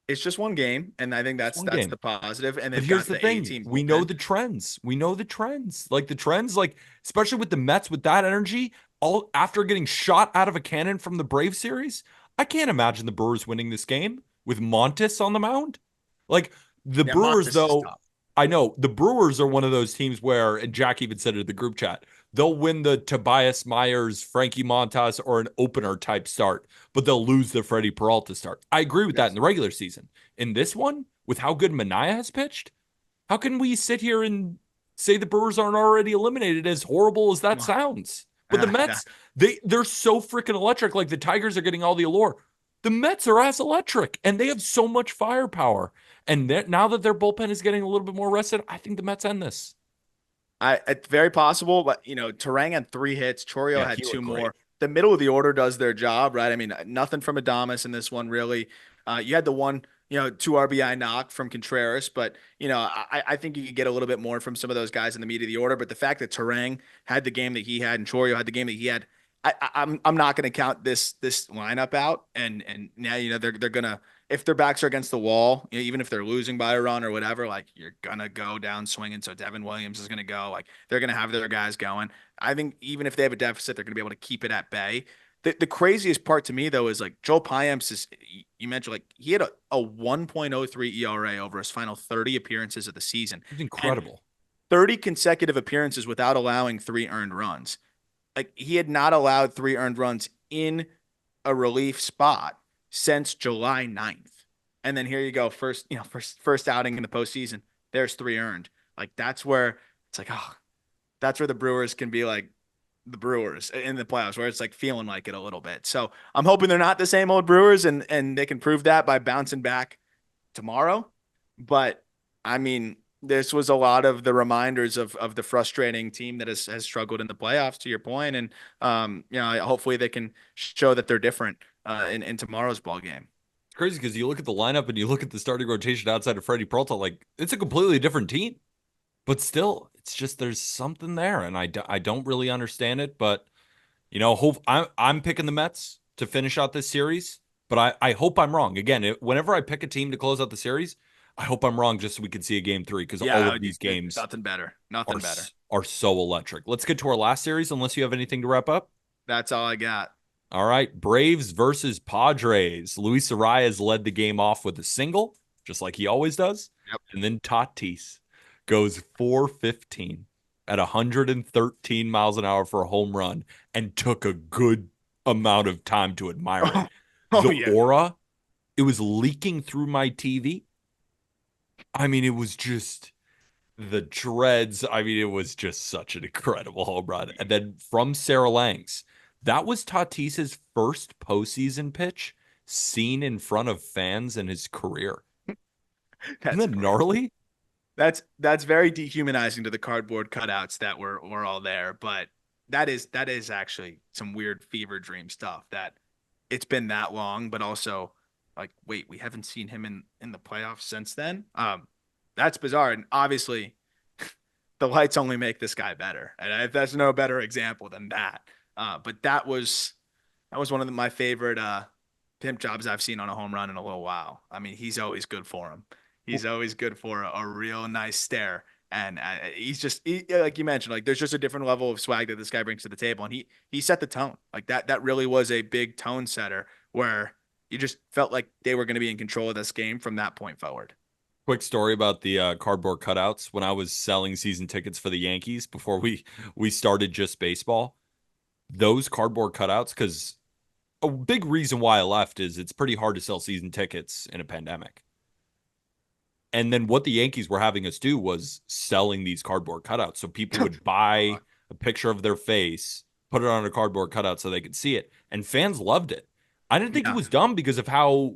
It's just one game, and I think that's the positive. And then here's the thing: we know the trends. We know the trends. Like especially with the Mets, with that energy, all after getting shot out of a cannon from the Brave series. I can't imagine the Brewers winning this game with Montes on the mound. Like the Brewers, though, I know the Brewers are one of those teams where, and Jack even said it in the group chat, they'll win the Tobias Myers, Frankie Montas, or an opener type start, but they'll lose the Freddie Peralta start. I agree with that in the regular season. In this one, with how good Manaea has pitched, how can we sit here and say the Brewers aren't already eliminated, as horrible as that sounds. But the Mets, they're so freaking electric. Like the Tigers are getting all the allure. The Mets are as electric, and they have so much firepower. And now that their bullpen is getting a little bit more rested, I think the Mets end this. It's very possible, but Terang had 3 hits. Chourio had 2 more. The middle of the order does their job, right? I mean, nothing from Adames in this one, really. You had the one, 2 RBI knock from Contreras, but I think you could get a little bit more from some of those guys in the meat of the order. But the fact that Terang had the game that he had and Chourio had the game that he had, I'm not going to count this lineup out. And now they're gonna, if their backs are against the wall, even if they're losing by a run or whatever, like you're gonna go down swinging. So Devin Williams is gonna go. Like they're gonna have their guys going. I think even if they have a deficit, they're gonna be able to keep it at bay. The craziest part to me though is like Joel Payamps is, you mentioned, like he had a 1.03 ERA over his final 30 appearances of the season. It's incredible. 30 consecutive appearances without allowing 3 earned runs. Like he had not allowed 3 earned runs in a relief spot since July 9th. And then here you go, first outing in the postseason, there's 3 earned. Like that's where it's like, that's where the Brewers can be like the Brewers in the playoffs, where it's like feeling like it a little bit. So I'm hoping they're not the same old Brewers and they can prove that by bouncing back tomorrow. But I mean, this was a lot of the reminders of the frustrating team that has struggled in the playoffs, to your point. And, hopefully they can show that they're different in tomorrow's ball game. It's crazy because you look at the lineup and you look at the starting rotation outside of Freddie Peralta, like it's a completely different team. But still, it's just there's something there, and I don't really understand it. But, I'm picking the Mets to finish out this series, but I hope I'm wrong. Again, whenever I pick a team to close out the series, I hope I'm wrong just so we can see a game 3, because all of these games nothing better are so electric. Let's get to our last series, unless you have anything to wrap up. That's all I got. All right, Braves versus Padres. Luis Arias led the game off with a single, just like he always does. Yep. And then Tatis goes 415 at 113 miles an hour for a home run and took a good amount of time to admire it. Aura, it was leaking through my TV. I mean, it was just the dreads. I mean, it was just such an incredible home run. And then from Sarah Langs, that was Tatis's first postseason pitch seen in front of fans in his career. Isn't that gnarly? That's very dehumanizing to the cardboard cutouts that were all there. But that is actually some weird fever dream stuff, that it's been that long, but also like, wait, we haven't seen him in the playoffs since then. That's bizarre. And obviously the lights only make this guy better. And there's no better example than that. But that was one of my favorite pimp jobs I've seen on a home run in a little while. I mean, he's always good for him. He's always good for a real nice stare. And he's just, like you mentioned, like there's just a different level of swag that this guy brings to the table. And he set the tone. Like that really was a big tone setter, where you just felt like they were going to be in control of this game from that point forward. Quick story about the cardboard cutouts. When I was selling season tickets for the Yankees before we started just baseball, those cardboard cutouts, because a big reason why I left is it's pretty hard to sell season tickets in a pandemic. And then what the Yankees were having us do was selling these cardboard cutouts. So people would buy a picture of their face, put it on a cardboard cutout so they could see it. And fans loved it. I didn't think it was dumb because of how,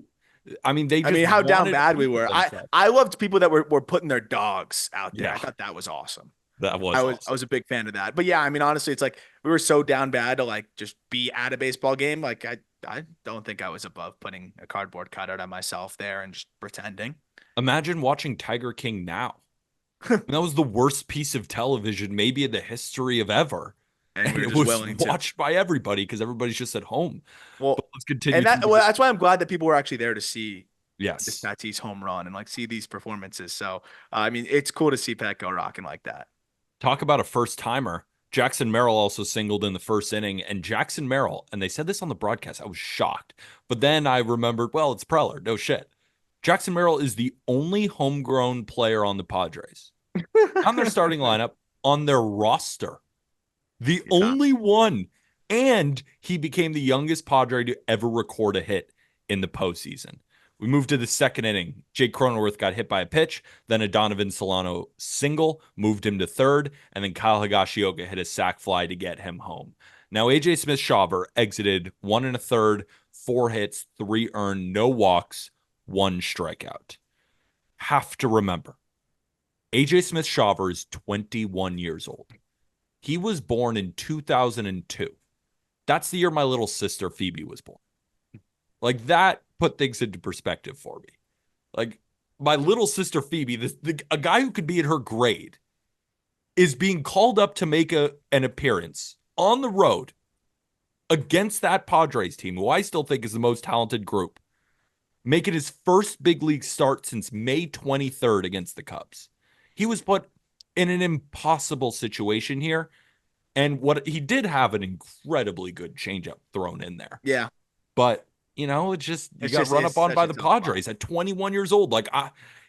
how down bad we were. I loved people that were putting their dogs out there. Yeah. I thought that was awesome. I was a big fan of that. But yeah, I mean, honestly, it's like we were so down bad to like just be at a baseball game. Like I don't think I was above putting a cardboard cutout on myself there and just pretending. Imagine watching Tiger King now. That was the worst piece of television maybe in the history of ever. And it was watched by everybody because everybody's just at home. Well, but let's continue. And that's why I'm glad that people were actually there to see this Tatis home run and like see these performances. So, I mean, it's cool to see Petco rocking like that. Talk about a first timer. Jackson Merrill also singled in the first inning, and Jackson Merrill, and they said this on the broadcast, I was shocked. But then I remembered, well, it's Preller. No shit. Jackson Merrill is the only homegrown player on the Padres. On their starting lineup, on their roster. The only one. And he became the youngest Padre to ever record a hit in the postseason, We moved to the second inning. Jake Cronenworth got hit by a pitch, then a Donovan Solano single, moved him to third, and then Kyle Higashioka hit a sac fly to get him home. Now, AJ Smith-Shawver exited 1 1/3, 4 hits, 3 earned, no walks, 1 strikeout. Have to remember, AJ Smith-Shawver is 21 years old. He was born in 2002. That's the year my little sister Phoebe was born. Like, that put things into perspective for me. Like, my little sister Phoebe, a guy who could be in her grade, is being called up to make an appearance on the road against that Padres team, who I still think is the most talented group, making his first big league start since May 23rd against the Cubs. He was put in an impossible situation here. And what he did have an incredibly good changeup thrown in there. Yeah. But, you got run up on by the Padres at 21 years old. Like,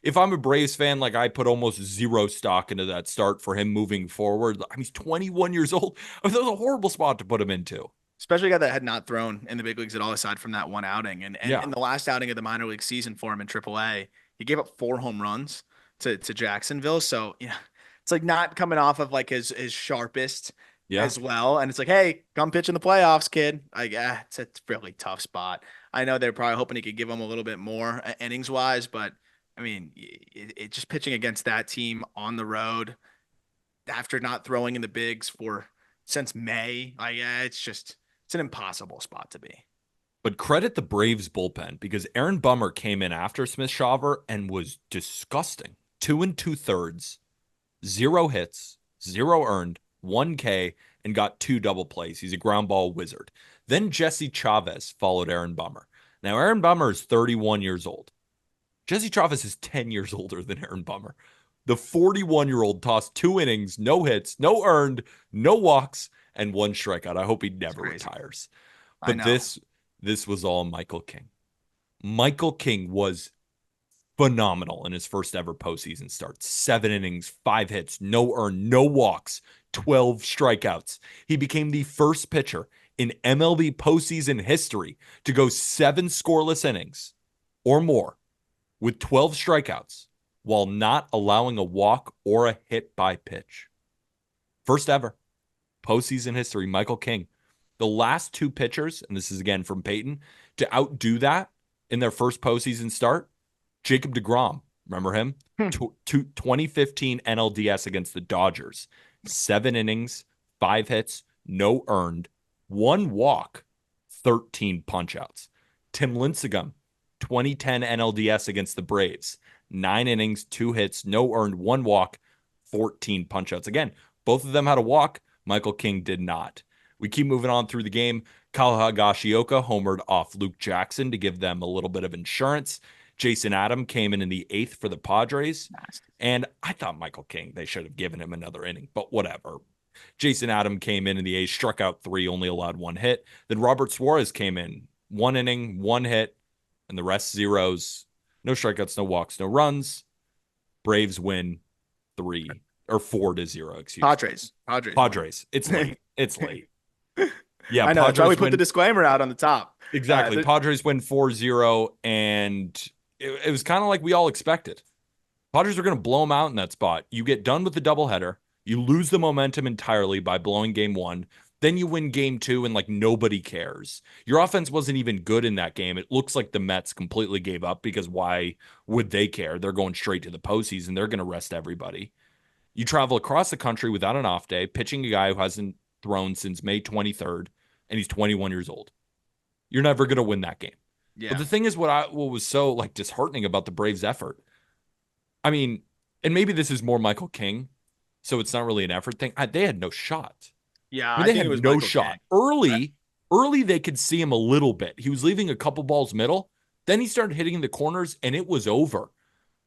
if I'm a Braves fan, like, I put almost zero stock into that start for him moving forward. I mean, he's 21 years old. I mean, that was a horrible spot to put him into. Especially a guy that had not thrown in the big leagues at all, aside from that one outing. And in the last outing of the minor league season for him in AAA, he gave up 4 home runs to Jacksonville. So, it's like not coming off of like his sharpest as well. And it's like, hey, come pitch in the playoffs, kid. It's a really tough spot. I know they're probably hoping he could give him a little bit more innings wise, but I mean, it just pitching against that team on the road after not throwing in the bigs since May. It's an impossible spot to be. But credit the Braves bullpen, because Aaron Bummer came in after Smith-Shawver and was disgusting. 2 2/3, 0 hits, 0 earned, 1 K, and got 2 double plays. He's a ground ball wizard. Then Jesse Chavez followed Aaron Bummer. Now, Aaron Bummer is 31 years old. Jesse Chavez is 10 years older than Aaron Bummer. The 41-year-old tossed 2 innings, no hits, no earned, no walks, and 1 strikeout. I hope he never retires. But this was all Michael King. Michael King was phenomenal in his first ever postseason start. 7 innings, 5 hits, no earned, no walks, 12 strikeouts. He became the first pitcher in MLB postseason history to go 7 scoreless innings or more with 12 strikeouts while not allowing a walk or a hit by pitch. First ever postseason history, Michael King. The last 2 pitchers, and this is again from Peyton, to outdo that in their first postseason start, Jacob deGrom, remember him? 2015 NLDS against the Dodgers. 7 innings, 5 hits, no earned, 1 walk, 13 punchouts. Tim Lincecum, 2010 NLDS against the Braves. 9 innings, 2 hits, no earned, 1 walk, 14 punchouts. Again, both of them had a walk. Michael King did not. We keep moving on through the game. Kyle Higashioka homered off Luke Jackson to give them a little bit of insurance. Jason Adam came in the 8th for the Padres. And I thought Michael King, they should have given him another inning, but whatever. Jason Adam came in the 8th, struck out 3, only allowed 1 hit. Then Robert Suarez came in, 1 inning, 1 hit, and the rest zeros. No strikeouts, no walks, no runs. Braves win 4-0. Excuse me. Padres. It's late. It's late. Yeah, I know. That's why we put the disclaimer out on the top. Exactly. Padres win 4-0, and it was kind of like we all expected. Padres are going to blow them out in that spot. You get done with the doubleheader. You lose the momentum entirely by blowing game 1. Then you win game 2, and like nobody cares. Your offense wasn't even good in that game. It looks like the Mets completely gave up, because why would they care? They're going straight to the postseason. They're going to rest everybody. You travel across the country without an off day, pitching a guy who hasn't thrown since May 23rd, and he's 21 years old. You're never going to win that game. Yeah. But the thing is, what was so like disheartening about the Braves' effort, I mean, and maybe this is more Michael King, so it's not really an effort thing. They had no shot. Yeah, I mean, they had no shot. Early, they could see him a little bit. He was leaving a couple balls middle. Then he started hitting the corners, and it was over.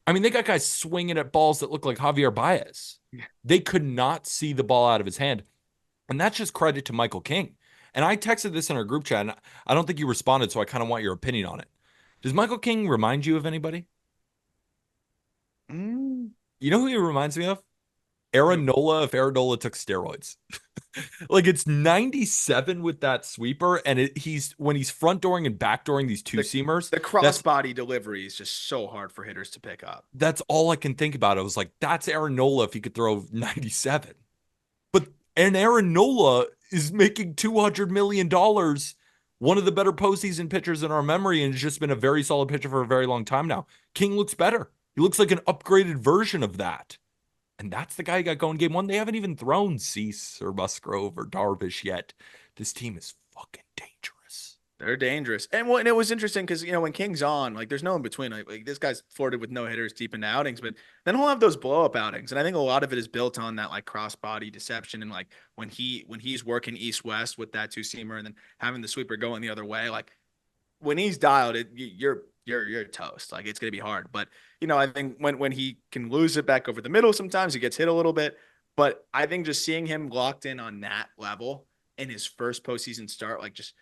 I mean, they got guys swinging at balls that look like Javier Baez. Yeah. They could not see the ball out of his hand. And that's just credit to Michael King. And I texted this in our group chat, and I don't think you responded, so I kind of want your opinion on it. Does Michael King remind you of anybody? You know who he reminds me of? Aaron Nola, if Aaron Nola took steroids. Like it's 97 with that sweeper, and he's when he's front dooring and back dooring these two The seamers. the That's crossbody delivery is just so hard for hitters to pick up. that's all I can think about. I was like, that's Aaron Nola if he could throw 97. But and Aaron Nola is making $200 million, one of the better postseason pitchers in our memory, and has just been a very solid pitcher for a very long time now. King looks better. He looks like an upgraded version of that. And that's the guy who got going game one. They haven't even thrown Cease or Musgrove or Darvish yet. This team is fucking dangerous. They're dangerous. And it was interesting because, when King's on, like, there's no in between. Like this guy's flirted with no hitters deep into outings, but then he'll have those blow up outings. And I think a lot of it is built on that, like, crossbody deception. And like when he's working east west with that two seamer and then having the sweeper going the other way, like when he's dialed, you're toast. Like it's gonna be hard. But I think when he can lose it back over the middle, sometimes he gets hit a little bit. But I think just seeing him locked in on that level in his first postseason start, like just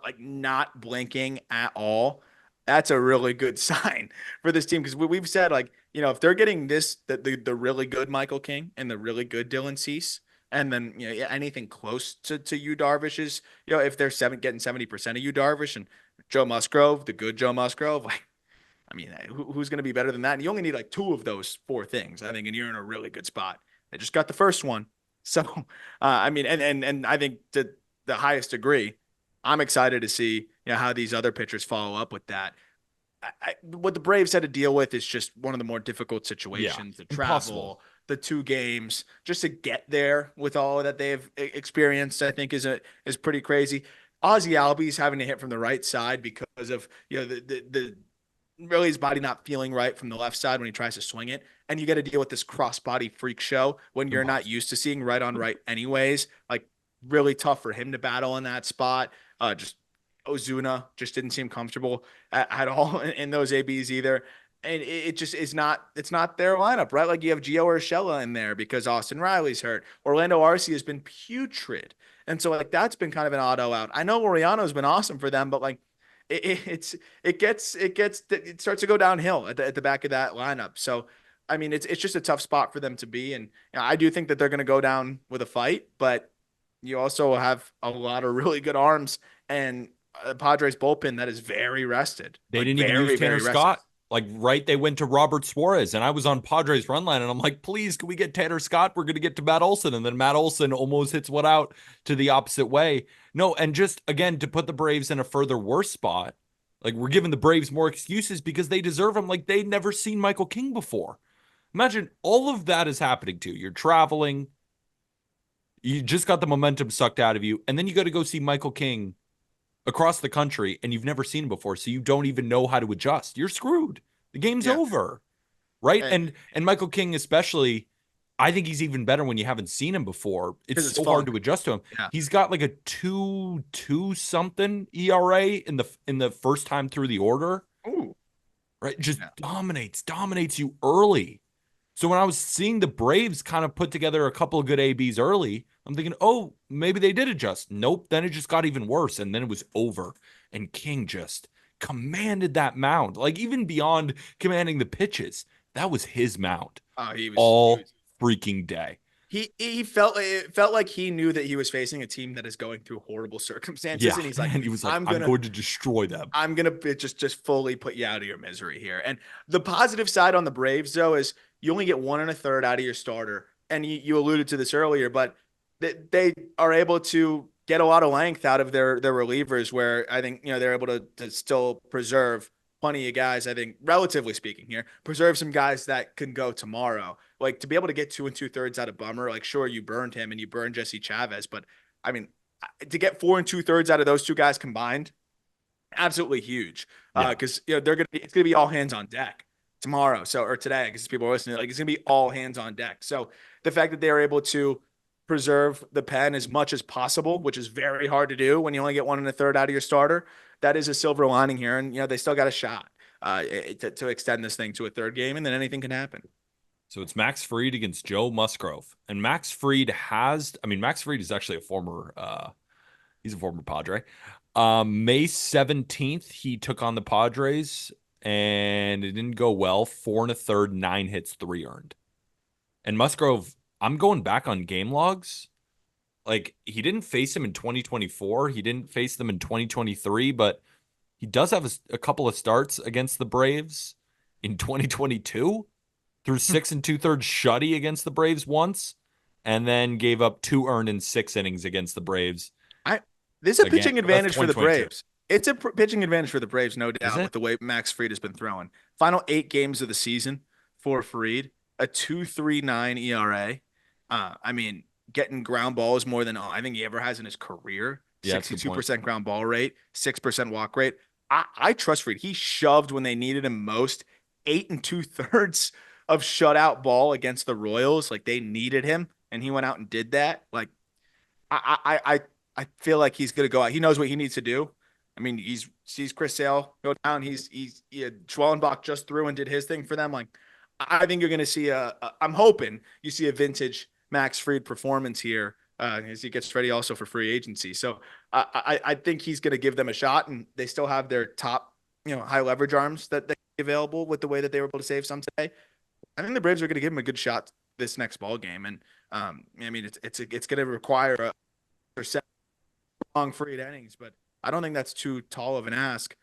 like not blinking at all, that's a really good sign for this team. Because we've said, like, if they're getting the really good Michael King and the really good Dylan Cease, and then anything close to Yu Darvish's, if they're getting 70% of Yu Darvish and Joe Musgrove, the good Joe Musgrove, like, I mean, who's going to be better than that? And you only need like two of those four things, I think, and you're in a really good spot. They just got the first one. So, I mean, and I think to the highest degree, I'm excited to see, how these other pitchers follow up with that. What the Braves had to deal with is just one of the more difficult situations, the travel, the 2 games, just to get there with all that they've experienced, I think is pretty crazy. Ozzie Albies having to hit from the right side because of, the really his body not feeling right from the left side when he tries to swing it. And you got to deal with this crossbody freak show when you're not used to seeing right on right anyways. Like really tough for him to battle in that spot. Just Ozuna just didn't seem comfortable at all in those ABs either. And it just is not, it's not their lineup, right? Like you have Gio Urshela in there because Austin Riley's hurt. Orlando Arcia has been putrid. And so like that's been kind of an auto out. I know Laureano's been awesome for them, but like it starts to go downhill at the back of that lineup. So I mean, it's just a tough spot for them to be. And I do think that they're going to go down with a fight, but you also have a lot of really good arms and Padres bullpen that is very rested. They didn't even use Tanner Scott. Like, right, they went to Robert Suarez, and I was on Padres run line, and I'm like, please, can we get Tanner Scott? We're going to get to Matt Olson, and then Matt Olson almost hits one out to the opposite way. No, and just, again, to put the Braves in a further worse spot, like, we're giving the Braves more excuses because they deserve them. Like, they'd never seen Michael King before. Imagine all of that is happening to you. You're traveling. You just got the momentum sucked out of you, and then you got to go see Michael King across the country, and you've never seen him before, so you don't even know how to adjust. You're screwed. The game's over, right? And Michael King especially, I think he's even better when you haven't seen him before. It's so hard to adjust to him. Yeah. He's got like a 2.2 something ERA in the first time through the order. Ooh. Right? Just dominates you early. So when I was seeing the Braves kind of put together a couple of good ABs early, I'm thinking, oh, maybe they did adjust. Nope. Then it just got even worse. And then it was over. And King just commanded that mound. Like, even beyond commanding the pitches, that was his mound. He was all freaking day. It felt like he knew that he was facing a team that is going through horrible circumstances. Yeah. And he's like, and he was like, I'm going to destroy them. I'm going to just fully put you out of your misery here. And the positive side on the Braves, though, is you only get 1 1/3 out of your starter. And you alluded to this earlier, but they are able to get a lot of length out of their relievers, where I think, they're able to still preserve plenty of guys. I think, relatively speaking here, preserve some guys that can go tomorrow. Like, to be able to get 2 2/3 out of Bummer, like, sure, you burned him and you burned Jesse Chavez, but I mean, to get 4 2/3 out of those two guys combined, absolutely huge. Because it's gonna be all hands on deck tomorrow. So, or today, because people are listening, like, it's gonna be all hands on deck. So the fact that they are able to preserve the pen as much as possible, which is very hard to do when you only get 1 1/3 out of your starter, that is a silver lining here. And they still got a shot to extend this thing to a third game, and then anything can happen. So it's Max Fried against Joe Musgrove. And Max Fried is actually he's a former Padre. May 17th, he took on the Padres, and it didn't go well. 4 1/3, 9 hits, 3 earned. And Musgrove, I'm going back on game logs. like he didn't face him in 2024. He didn't face them in 2023, but he does have a couple of starts against the Braves in 2022 through 6 2/3 shutty against the Braves once, and then gave up 2 earned in 6 innings against the Braves. This is a Again, pitching but that's advantage for the 2022. Braves. It's a pitching advantage for the Braves, no Is doubt, it? with the way Max Fried has been throwing. Final 8 games of the season for Fried, a 2.39 ERA. I mean, getting ground balls more than I think he ever has in his career. Yeah, that's a good point. 62% ground ball rate, 6% walk rate. I trust Fried. He shoved when they needed him most. 8 2/3 of shutout ball against the Royals. Like they needed him, and he went out and did that. Like I feel like he's gonna go out. He knows what he needs to do. I mean, he's sees Chris Sale go down. Schwellenbach just threw and did his thing for them. Like, I think you're gonna see I'm hoping you see a vintage Max Fried performance here as he gets ready also for free agency. So I think he's gonna give them a shot, and they still have their top high leverage arms that available with the way that they were able to save some today. I think the Braves are gonna give him a good shot this next ball game, and I mean it's gonna require a long free innings, but I don't think that's too tall of an ask.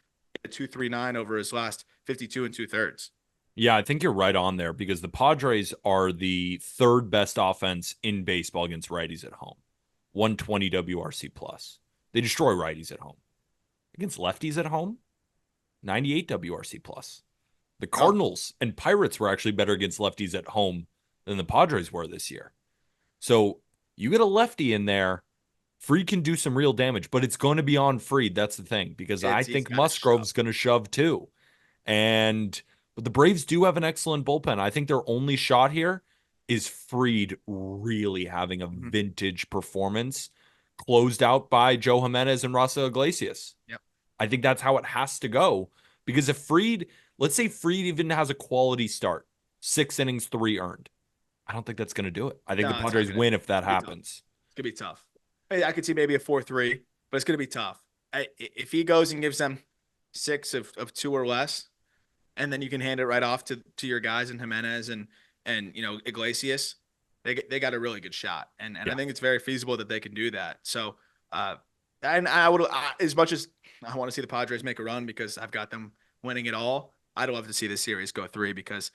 2.39 over his last 52 2/3. Yeah, I think you're right on there because the Padres are the 3rd best offense in baseball against righties at home. 120 WRC plus. They destroy righties at home. Against lefties at home, 98 WRC plus. The Cardinals and Pirates were actually better against lefties at home than the Padres were this year. So you get a lefty in there, Fried can do some real damage, but it's going to be on Fried. That's the thing, because I think Musgrove's going to shove too. But the Braves do have an excellent bullpen. I think their only shot here is Fried really having a vintage performance closed out by Joe Jimenez and Rafael Iglesias. Yep. I think that's how it has to go, because if Fried, let's say Fried even has a quality start, 6 innings, 3 earned. I don't think that's going to do it. I think the Padres win if that happens. It's going to be tough. I could see maybe a 4-3, but it's going to be tough. If he goes and gives them 6 of 2 or less, and then you can hand it right off to your guys and Jimenez and Iglesias, they got a really good shot. And I think it's very feasible that they can do that. So, and I would, as much as I want to see the Padres make a run because I've got them winning it all, I'd love to see this series go 3 because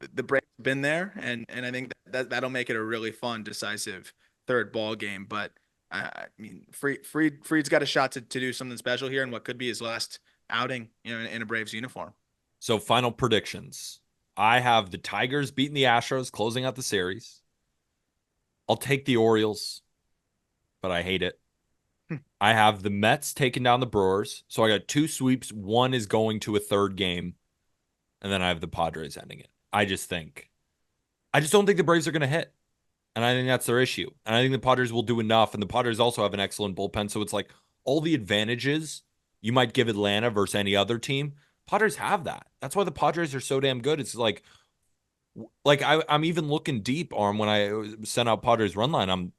the Braves have been there, and I think that'll make it a really fun, decisive 3rd ball game. But I mean, Fried's got a shot to do something special here in what could be his last outing, in a Braves uniform. So final predictions. I have the Tigers beating the Astros, closing out the series. I'll take the Orioles, but I hate it. I have the Mets taking down the Brewers. So I got 2 sweeps. One is going to a 3rd game. And then I have the Padres ending it. I just don't think the Braves are going to hit. And I think that's their issue. And I think the Padres will do enough. And the Padres also have an excellent bullpen. So it's like all the advantages you might give Atlanta versus any other team, Padres have that. That's why the Padres are so damn good. It's like I'm even looking deep on when I sent out Padres run line.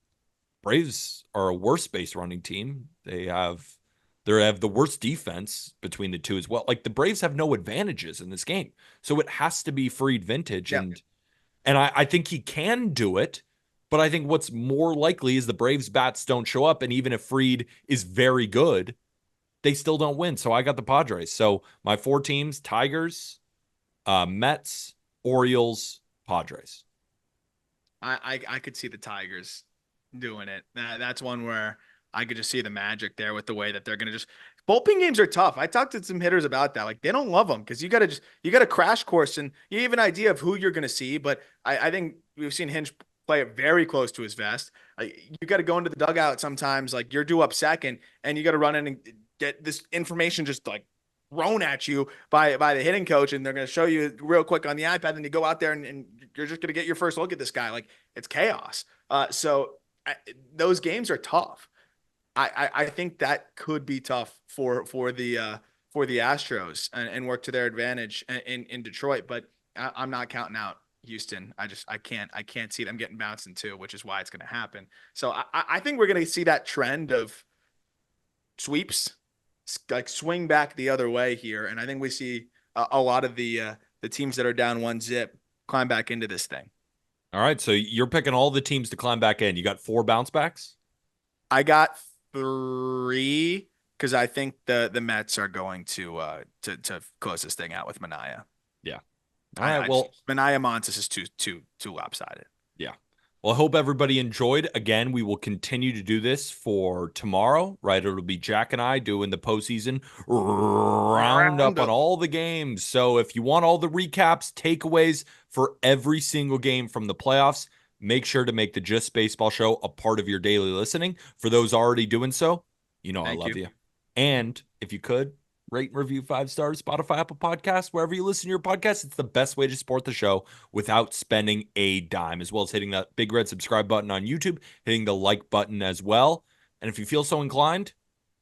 Braves are a worse base running team. They have the worst defense between the two as well. Like the Braves have no advantages in this game. So it has to be Fried vintage. Yeah. And I think he can do it. But I think what's more likely is the Braves bats don't show up. And even if Fried is very good, they still don't win. So I got the Padres. So my 4 teams, Tigers, Mets, Orioles, Padres. I could see the Tigers doing it. That's one where I could just see the magic there with the way that they're going to just bullpen games are tough. I talked to some hitters about that. Like they don't love them because you got to crash course and you have an idea of who you're going to see. But I think we've seen Hinch play it very close to his vest. You got to go into the dugout sometimes. Like you're due up second and you got to run in and get this information just like thrown at you by the hitting coach. And they're going to show you real quick on the iPad. And you go out there and you're just going to get your first look at this guy. Like it's chaos. Those games are tough. I think that could be tough for the Astros and work to their advantage in Detroit, but I'm not counting out Houston. I can't see them getting bounced in 2, which is why it's going to happen. So I think we're going to see that trend of sweeps like swing back the other way here, and I think we see a lot of the teams that are down 1-0 climb back into this thing. All right, so you're picking all the teams to climb back in. You got 4 bounce backs? I got 3 because I think the Mets are going to close this thing out with Mania. Yeah. All right. Well, Mania Montes is too lopsided. yeah. Well, I hope everybody enjoyed. Again, we will continue to do this for tomorrow, right? It'll be Jack and I doing the postseason roundup on all the games. So if you want all the recaps, takeaways for every single game from the playoffs, make sure to make the Just Baseball Show a part of your daily listening. For those already doing so, I love you. And if you could, rate and review 5 stars, Spotify, Apple Podcasts, wherever you listen to your podcast. It's the best way to support the show without spending a dime, as well as hitting that big red subscribe button on YouTube, hitting the like button as well. And if you feel so inclined,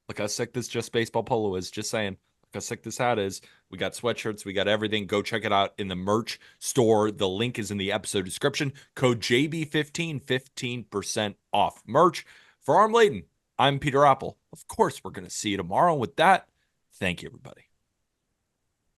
look how sick this Just Baseball polo is. Just saying. Look how sick this hat is. We got sweatshirts. We got everything. Go check it out in the merch store. The link is in the episode description. Code JB15, 15% off merch. For Aram Layden, I'm Peter Apple. Of course, we're going to see you tomorrow. With that, thank you, everybody.